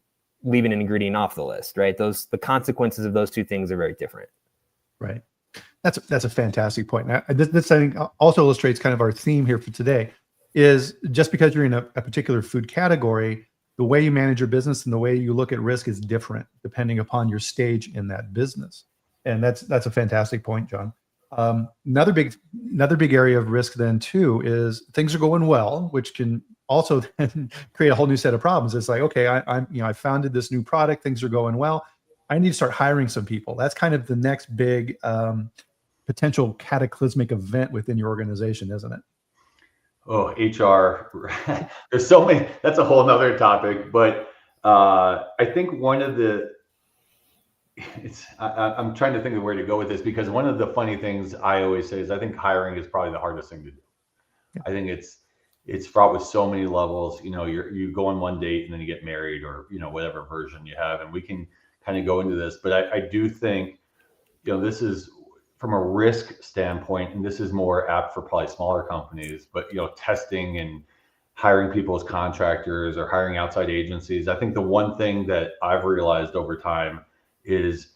C: leaving an ingredient off the list, right? The consequences of those two things are very different.
A: Right. That's a fantastic point. Now, this I think also illustrates kind of our theme here for today, is just because you're in a particular food category, the way you manage your business and the way you look at risk is different depending upon your stage in that business. And that's a fantastic point, John. Another big area of risk then too is things are going well, which can also then create a whole new set of problems. It's like, okay, I founded this new product, things are going well, I need to start hiring some people. That's kind of the next big potential cataclysmic event within your organization, isn't it?
B: Oh, HR. There's so many. That's a whole nother topic. But I think one of the, I'm trying to think of where to go with this, because one of the funny things I always say is I think hiring is probably the hardest thing to do. Yeah. I think it's fraught with so many levels. You go on one date and then you get married, or whatever version you have, and we can kind of go into this. But I do think this is from a risk standpoint, and this is more apt for probably smaller companies, but testing and hiring people as contractors or hiring outside agencies. I think the one thing that I've realized over time is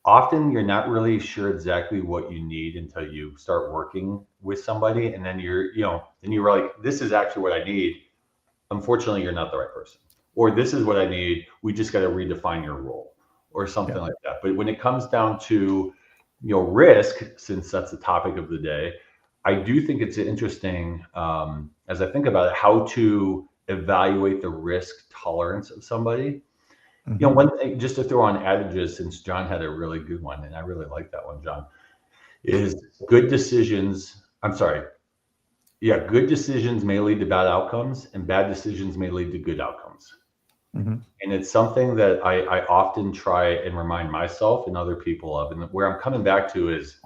B: often you're not really sure exactly what you need until you start working with somebody, and then you're like, this is actually what I need. Unfortunately, you're not the right person, or this is what I need. We just got to redefine your role or something like that. But when it comes down to risk, since that's the topic of the day, I do think it's interesting, as I think about it, how to evaluate the risk tolerance of somebody. One thing, just to throw on adages, since John had a really good one, and I really like that one, John, is good decisions may lead to bad outcomes, and bad decisions may lead to good outcomes. And it's something that I often try and remind myself and other people of. And where I'm coming back to is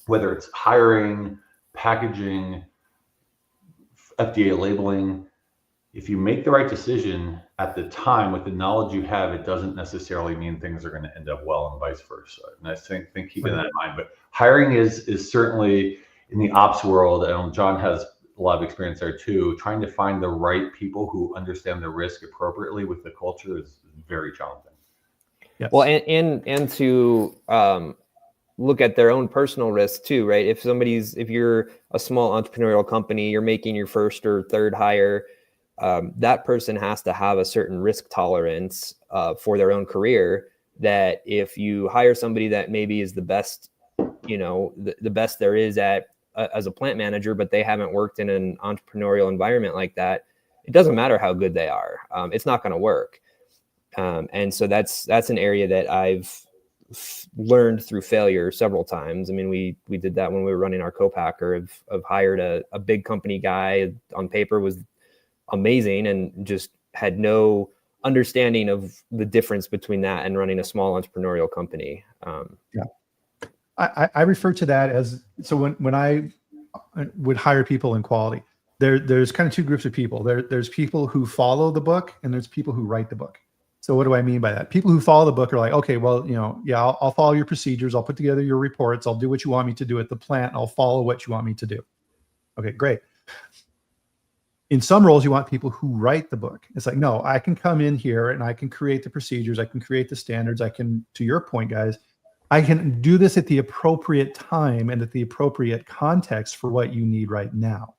B: whether it's hiring, packaging, FDA labeling, if you make the right decision at the time with the knowledge you have, it doesn't necessarily mean things are going to end up well, and vice versa. And I think keeping that in mind. But hiring is certainly, in the ops world, and John has a lot of experience there too, trying to find the right people who understand the risk appropriately with the culture is very challenging.
C: Yes. Well, and to look at their own personal risk too, right? If you're a small entrepreneurial company, you're making your first or third hire, that person has to have a certain risk tolerance for their own career, that if you hire somebody that maybe is the best, the best there is at as a plant manager, but they haven't worked in an entrepreneurial environment like that, it doesn't matter how good they are. It's not going to work. And so that's an area that I've learned through failure several times. I mean, we did that when we were running our co-packer of hired a big company guy, on paper was amazing, and just had no understanding of the difference between that and running a small entrepreneurial company.
A: I refer to that as, so when I would hire people in quality. There's kind of two groups of people. There's people who follow the book, and there's people who write the book. So what do I mean by that? People who follow the book are like, okay, well, yeah, I'll follow your procedures. I'll put together your reports. I'll do what you want me to do at the plant. I'll follow what you want me to do. Okay, great. In some roles, you want people who write the book. It's like, no, I can come in here and I can create the procedures. I can create the standards. I can, to your point, guys, I can do this at the appropriate time and at the appropriate context for what you need right now.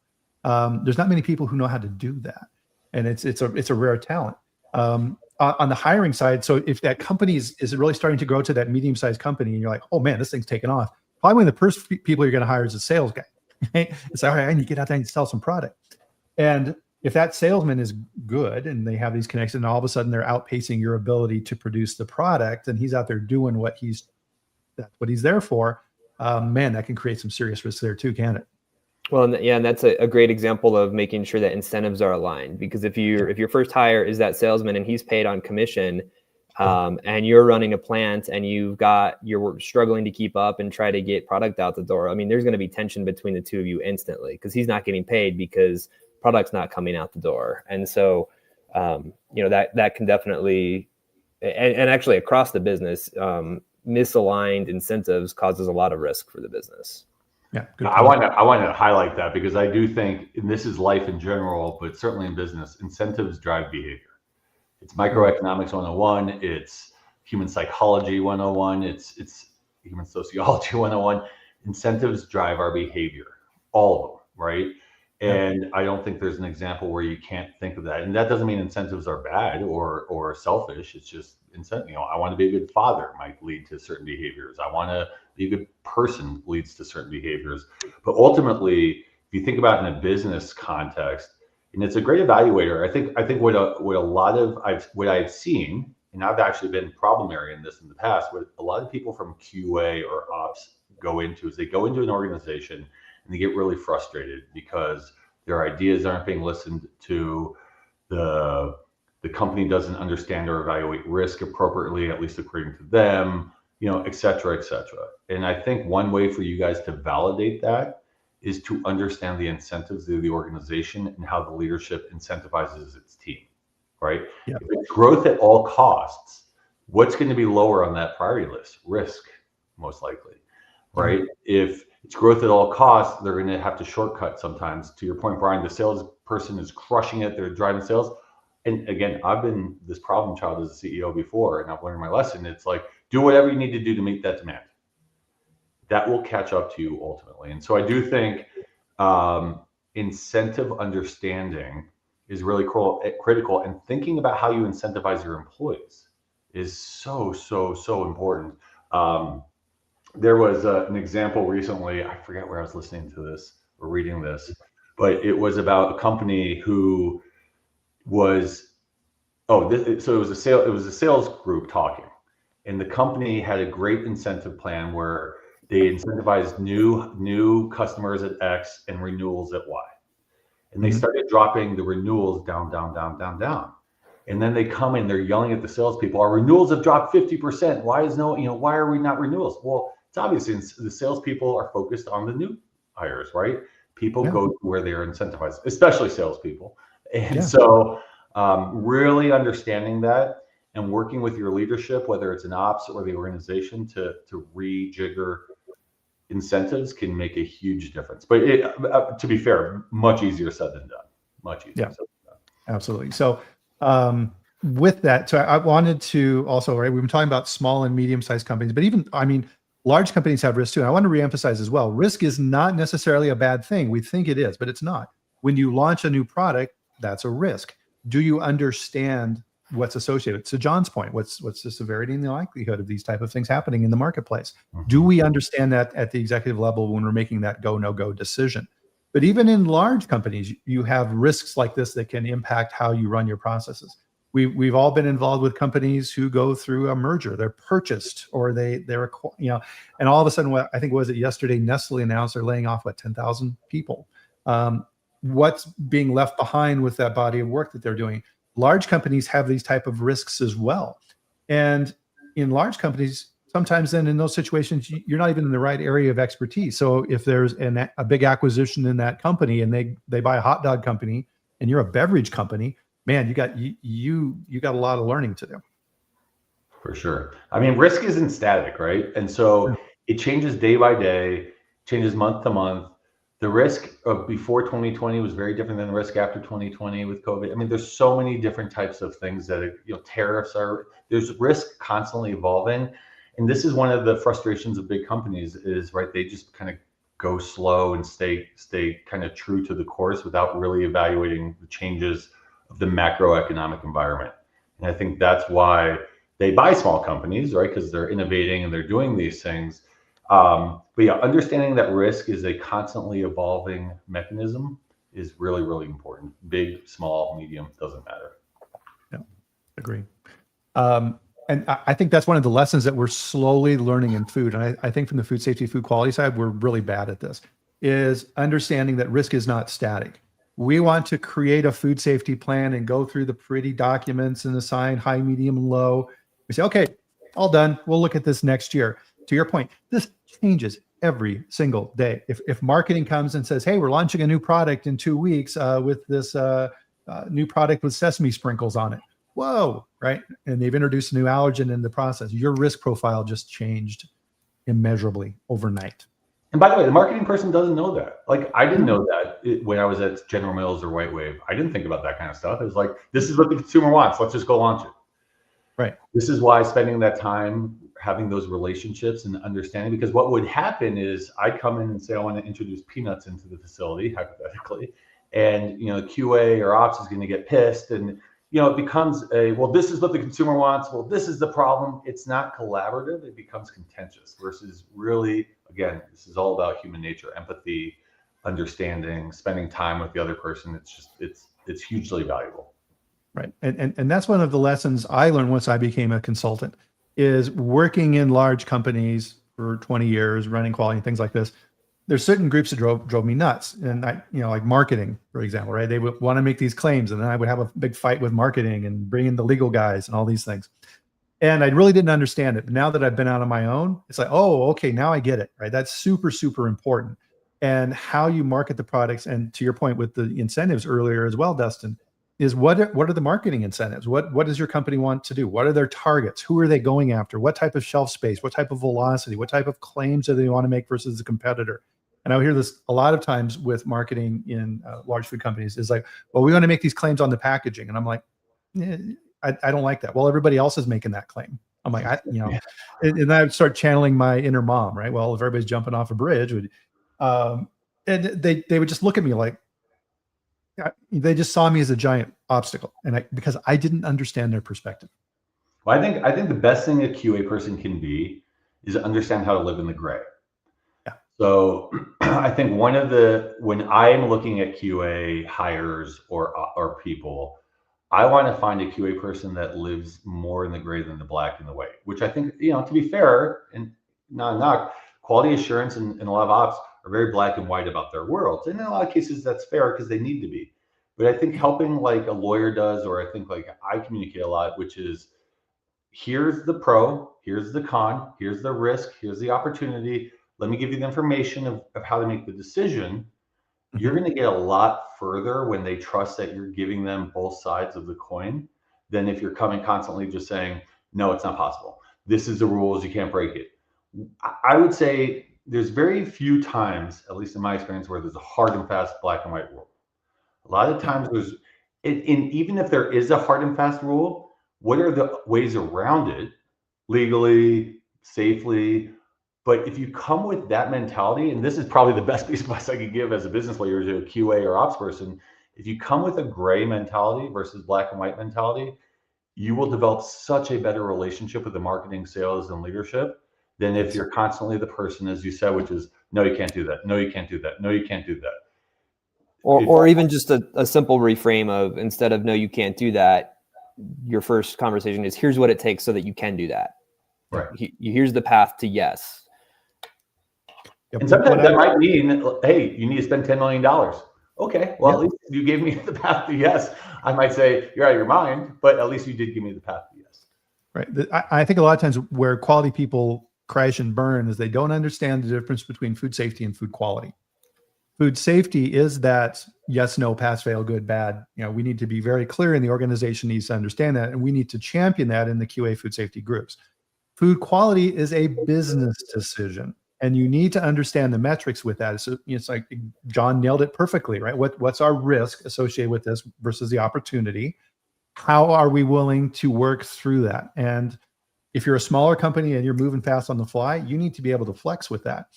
A: There's not many people who know how to do that. And it's a rare talent. On the hiring side, so if that company is really starting to grow to that medium-sized company and you're like, oh man, this thing's taken off, probably one of the first people you're going to hire is a sales guy. Right? It's like, all right, I need to get out there and sell some product. And if that salesman is good and they have these connections and all of a sudden they're outpacing your ability to produce the product and he's out there doing that's what he's there for, man, that can create some serious risks there too, can't it?
C: Well, and that's a great example of making sure that incentives are aligned. Because if your first hire is that salesman and he's paid on commission, and you're running a plant and you're struggling to keep up and try to get product out the door, I mean, there's going to be tension between the two of you instantly because he's not getting paid because product's not coming out the door. And so, that can definitely, and actually across the business, misaligned incentives causes a lot of risk for the business.
B: Yeah, I want to highlight that because I do think, and this is life in general, but certainly in business, incentives drive behavior. It's microeconomics 101. It's human psychology 101. It's human sociology 101. Incentives drive our behavior, all of them, right? And I don't think there's an example where you can't think of that. And that doesn't mean incentives are bad or selfish. It's just incentive. I want to be a good father might lead to certain behaviors. I want to be a good person leads to certain behaviors. But ultimately, if you think about it in a business context, and it's a great evaluator. I think what I've seen, and I've actually been problem area in this in the past, what a lot of people from QA or ops go into is they go into an organization and they get really frustrated because their ideas aren't being listened to. The company doesn't understand or evaluate risk appropriately, at least according to them, et cetera, et cetera. And I think one way for you guys to validate that is to understand the incentives of the organization and how the leadership incentivizes its team, right? Yeah. If it's growth at all costs, what's going to be lower on that priority list? Risk, most likely, right? Mm-hmm. If it's growth at all costs, they're going to have to shortcut sometimes. To your point, Bryan, the salesperson is crushing it. They're driving sales. And again, I've been this problem child as a CEO before, and I've learned my lesson. It's like, do whatever you need to do to meet that demand. That will catch up to you ultimately. And so I do think incentive understanding is really critical. And thinking about how you incentivize your employees is so important. There was an example recently, I forget where I was listening to this or reading this, but it was about a company who was, it was a sales group talking, and the company had a great incentive plan where they incentivized new customers at X and renewals at Y. And they started dropping the renewals down. And then they come in, they're yelling at the salespeople, our renewals have dropped 50%. Why are we not renewals? Well, it's obvious the salespeople are focused on the new hires, right? People go to where they are incentivized, especially salespeople. And so really understanding that and working with your leadership, whether it's an ops or the organization, to rejigger incentives can make a huge difference. But to be fair, much easier said than done. Much easier said than done.
A: Absolutely. So with that, so I wanted to also, right, we've been talking about small and medium-sized companies, but even, large companies have risk too. And I want to reemphasize as well, risk is not necessarily a bad thing. We think it is, but it's not. When you launch a new product, that's a risk. Do you understand what's associated? To John's point, what's the severity and the likelihood of these type of things happening in the marketplace? Mm-hmm. Do we understand that at the executive level when we're making that go, no go decision? But even in large companies, you have risks like this that can impact how you run your processes. We've all been involved with companies who go through a merger. They're purchased or they're, and all of a sudden, I think was it yesterday, Nestle announced they're laying off 10,000 people. What's being left behind with that body of work that they're doing? Large companies have these type of risks as well. And in large companies, sometimes then in those situations, you're not even in the right area of expertise. So if there's a big acquisition in that company and they buy a hot dog company and you're a beverage company, man, you got a lot of learning to do.
B: For sure. I mean, risk isn't static, right? And so it changes day by day, changes month to month. The risk of before 2020 was very different than the risk after 2020 with COVID. I mean, there's so many different types of things that, tariffs there's risk constantly evolving. And this is one of the frustrations of big companies is, right, they just kind of go slow and stay kind of true to the course without really evaluating the changes of the macroeconomic environment. And I think that's why they buy small companies, right? Because they're innovating and they're doing these things. But yeah, understanding that risk is a constantly evolving mechanism is really, really important. Big, small, medium, doesn't matter.
A: Yeah, agree. And I think that's one of the lessons that we're slowly learning in food. And I think from the food safety, food quality side, we're really bad at this, is understanding that risk is not static. We want to create a food safety plan and go through the pretty documents and assign high, medium, and low. We say, okay, all done. We'll look at this next year. To your point, this changes every single day. If marketing comes and says, hey, we're launching a new product in 2 weeks with this new product with sesame sprinkles on it. Whoa, right? And they've introduced a new allergen in the process. Your risk profile just changed immeasurably overnight.
B: And by the way, the marketing person doesn't know that. Like, I didn't know that when I was at General Mills or White Wave. I didn't think about that kind of stuff. It was like, this is what the consumer wants. Let's just go launch it.
A: Right.
B: This is why spending that time having those relationships and understanding, because what would happen is I'd come in and say, I want to introduce peanuts into the facility, hypothetically. And, QA or ops is going to get pissed. And, it becomes well, this is what the consumer wants. Well, this is the problem. It's not collaborative. It becomes contentious versus really, again, this is all about human nature, empathy, understanding, spending time with the other person. It's hugely valuable.
A: Right. And that's one of the lessons I learned once I became a consultant, is working in large companies for 20 years, running quality and things like this. There's certain groups that drove me nuts. And like marketing, for example, right? They would want to make these claims and then I would have a big fight with marketing and bring in the legal guys and all these things. And I really didn't understand it. But now that I've been out on my own, it's like, oh, okay, now I get it, right? That's super, super important. And how you market the products. And to your point with the incentives earlier as well, Dustin, is what are the marketing incentives? What does your company want to do? What are their targets? Who are they going after? What type of shelf space? What type of velocity? What type of claims do they want to make versus the competitor? And I hear this a lot of times with marketing in large food companies is like, well, we want to make these claims on the packaging. And I'm like, I don't like that. Well, everybody else is making that claim. I'm like, and I would start channeling my inner mom, right? Well, if everybody's jumping off a bridge, and they would just look at me like, they just saw me as a giant obstacle, and because I didn't understand their perspective.
B: Well, I think the best thing a QA person can be is understand how to live in the gray.
A: Yeah.
B: So I think when I'm looking at QA hires or people, I want to find a QA person that lives more in the gray than the black and the white, which I think, to be fair and not knock, quality assurance and a lot of ops are very black and white about their worlds. And in a lot of cases, that's fair because they need to be. But I think helping like a lawyer does, or I think like I communicate a lot, which is here's the pro, here's the con, here's the risk, here's the opportunity. Let me give you the information of how to make the decision. You're going to get a lot further when they trust that you're giving them both sides of the coin than if you're coming constantly just saying, no, it's not possible. This is the rules, you can't break it. I would say there's very few times, at least in my experience, where there's a hard and fast black and white rule. A lot of times even if there is a hard and fast rule, what are the ways around it legally, safely? But if you come with that mentality, and this is probably the best piece of advice I could give as a business lawyer to a QA or ops person, if you come with a gray mentality versus black and white mentality, you will develop such a better relationship with the marketing, sales, and leadership than if you're constantly the person, as you said, which is, no, you can't do that. No, you can't do that. No, you can't do that.
C: Or even just a simple reframe of, instead of no, you can't do that, your first conversation is, here's what it takes so that you can do that.
B: Right.
C: Here's the path to yes.
B: And sometimes that might mean, hey, you need to spend $10 million. Okay, well, at least you gave me the path to yes. I might say, you're out of your mind, but at least you did give me the path to yes.
A: Right. I think a lot of times where quality people crash and burn is they don't understand the difference between food safety and food quality. Food safety is that yes, no, pass, fail, good, bad. We need to be very clear, and the organization needs to understand that, and we need to champion that in the QA food safety groups. Food quality is a business decision, and you need to understand the metrics with that. So it's like John nailed it perfectly, right? What's our risk associated with this versus the opportunity? How are we willing to work through that? And if you're a smaller company and you're moving fast on the fly, you need to be able to flex with that.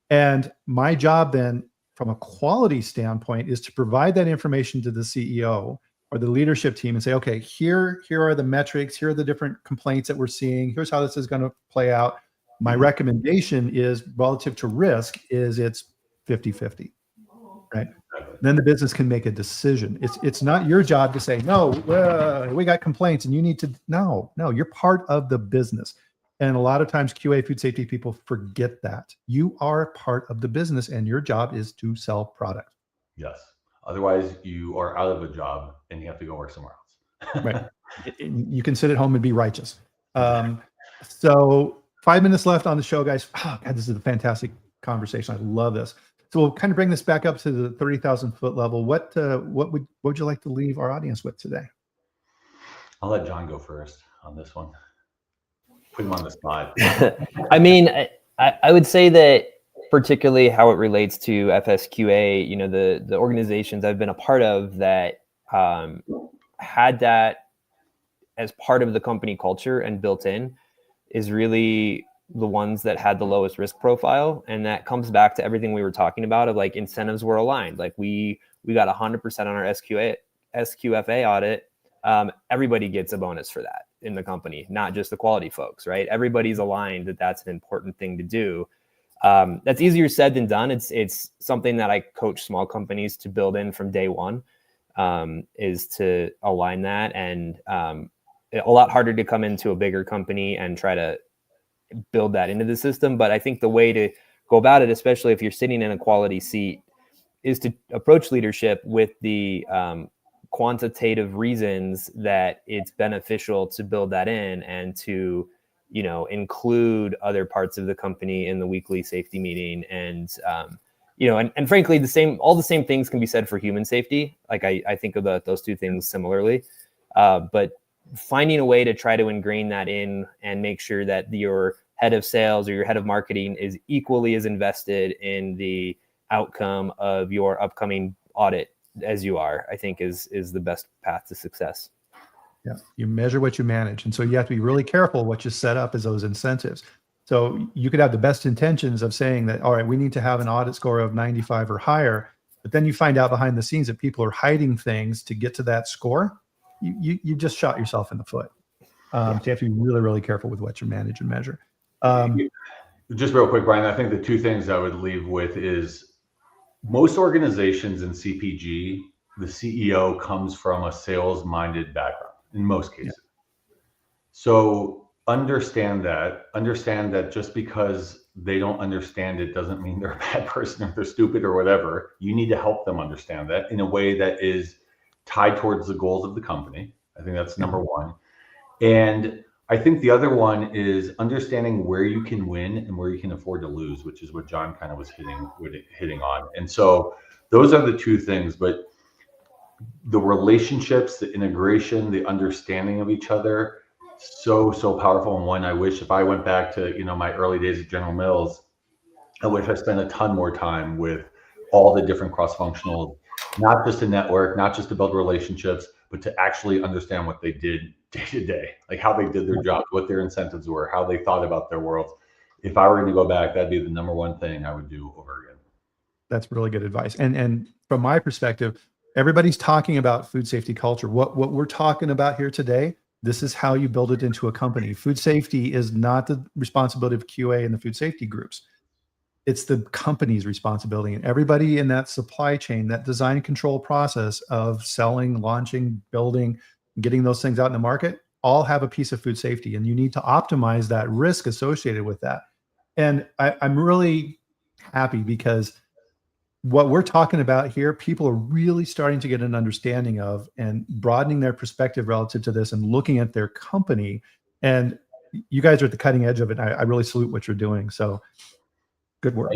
A: And my job then, from a quality standpoint, is to provide that information to the CEO or the leadership team and say, okay, here are the metrics, here are the different complaints that we're seeing, here's how this is going to play out. My recommendation is, relative to risk, is it's 50-50, right? Then the business can make a decision. It's not your job to say, no, we got complaints and you need to, no, you're part of the business. And a lot of times QA food safety people forget that. You are part of the business and your job is to sell product.
B: Yes. Otherwise you are out of a job and you have to go work somewhere else.
A: Right. You can sit at home and be righteous. So 5 minutes left on the show, guys. Oh, God, this is a fantastic conversation. I love this. So we'll kind of bring this back up to the 30,000 foot level. What would you like to leave our audience with today?
B: I'll let John go first on this one. Put him on the spot.
C: I mean, I would say that particularly how it relates to FSQA, the organizations I've been a part of that had that as part of the company culture and built in is really the ones that had the lowest risk profile. And that comes back to everything we were talking about of like incentives were aligned. Like we got 100% on our SQFA audit. Everybody gets a bonus for that in the company, not just the quality folks, right? Everybody's aligned that that's an important thing to do. That's easier said than done. It's something that I coach small companies to build in from day one, is to align that, and a lot harder to come into a bigger company and try to build that into the system. But I think the way to go about it, especially if you're sitting in a quality seat, is to approach leadership with the quantitative reasons that it's beneficial to build that in, and to include other parts of the company in the weekly safety meeting. And and frankly, all the same things can be said for human safety. Like I think about those two things similarly, but finding a way to try to ingrain that in and make sure that your head of sales or your head of marketing is equally as invested in the outcome of your upcoming audit as you are, I think is the best path to success.
A: Yeah, you measure what you manage. And so you have to be really careful what you set up as those incentives. So you could have the best intentions of saying that, all right, we need to have an audit score of 95 or higher, but then you find out behind the scenes that people are hiding things to get to that score. You just shot yourself in the foot. So you have to be really, really careful with what you manage and measure.
B: Just real quick, Brian, I think the two things I would leave with is most organizations in CPG, the CEO comes from a sales-minded background in most cases. Yeah. So understand that just because they don't understand it doesn't mean they're a bad person or they're stupid or whatever. You need to help them understand that in a way that is tied towards the goals of the company. I think that's number one. And I think the other one is understanding where you can win and where you can afford to lose, which is what John kind of was hitting on. And so those are the two things, but the relationships, the integration, the understanding of each other, so powerful. And one, I wish if I went back to, my early days at General Mills, I wish I spent a ton more time with all the different cross-functional, not just to network, not just to build relationships, but to actually understand what they did day to day, like how they did their jobs, what their incentives were, how they thought about their world. If I were going to go back, that'd be the number one thing I would do over again.
A: That's really good advice. And from my perspective, everybody's talking about food safety culture. What we're talking about here today, this is how you build it into a company. Food safety is not the responsibility of QA and the food safety groups. It's the company's responsibility, and everybody in that supply chain, that design and control process of selling, launching, building, getting those things out in the market, all have a piece of food safety, and you need to optimize that risk associated with that. And I'm really happy because what we're talking about here, people are really starting to get an understanding of and broadening their perspective relative to this and looking at their company And you guys are at the cutting edge of it. I really salute what you're doing. So good work.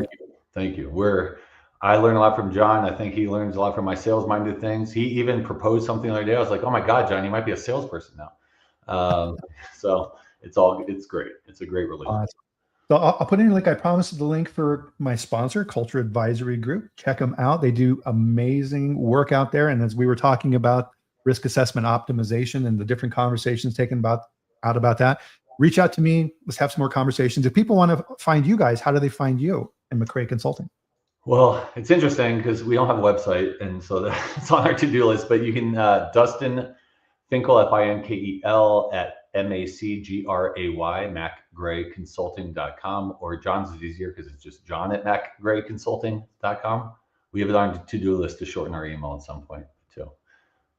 B: Thank you. I learn a lot from John. I think he learns a lot from my sales-minded things. He even proposed something the other day. I was like, oh my God, John, you might be a salesperson now. So it's great. It's a great relationship.
A: Awesome. So I'll put in a link. I promised the link for my sponsor, Culture Advisory Group. Check them out. They do amazing work out there. And as we were talking about risk assessment optimization and the different conversations taken about that, reach out to me. Let's have some more conversations. If people want to find you guys, how do they find you in MacGray Consulting?
B: Well, it's interesting because we don't have a website, and so that's on our to-do list. But you can Dustin Finkel, Finkel at MacGray, MacGrayConsulting.com, or John's is easier because it's just John at MacGrayConsulting.com. We have it on the to-do list to shorten our email at some point too.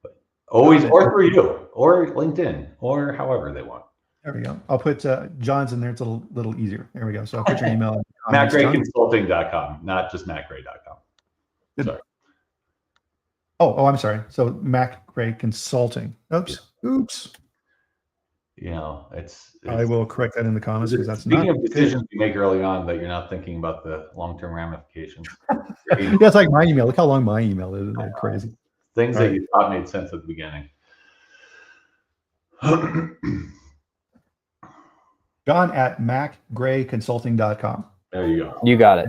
B: But always, or through you, or LinkedIn, or however they want.
A: There we go. I'll put John's in there. It's a little easier. There we go. So I'll put your email in.
B: MacGrayConsulting.com, not just MacGray.com. Sorry.
A: Oh, I'm sorry. So MacGray Consulting. Oops.
B: You know, it's
A: I will correct that in the comments because that's
B: speaking
A: not
B: of decisions you make early on that you're not thinking about the long-term ramifications.
A: That's like my email. Look how long my email is. They're crazy.
B: Things that you thought made sense at the beginning.
A: John at MacGrayConsulting.com.
B: There you go.
C: You got it.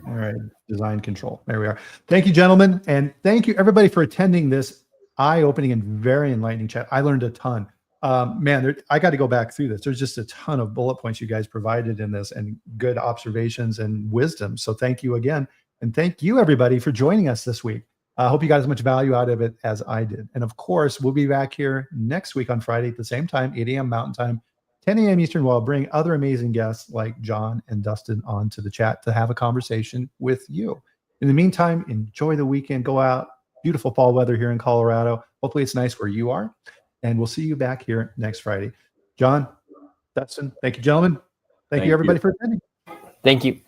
A: All right. Design control. There we are. Thank you, gentlemen. And thank you, everybody, for attending this eye-opening and very enlightening chat. I learned a ton. Man, I got to go back through this. There's just a ton of bullet points you guys provided in this and good observations and wisdom. So thank you again. And thank you, everybody, for joining us this week. I hope you got as much value out of it as I did. And of course, we'll be back here next week on Friday at the same time, 8 a.m. Mountain Time, 10 a.m. Eastern, while I'll bring other amazing guests like John and Dustin onto the chat to have a conversation with you. In the meantime, enjoy the weekend. Go out. Beautiful fall weather here in Colorado. Hopefully it's nice where you are. And we'll see you back here next Friday. John, Dustin, thank you, gentlemen. Thank you, everybody, for attending.
C: Thank you.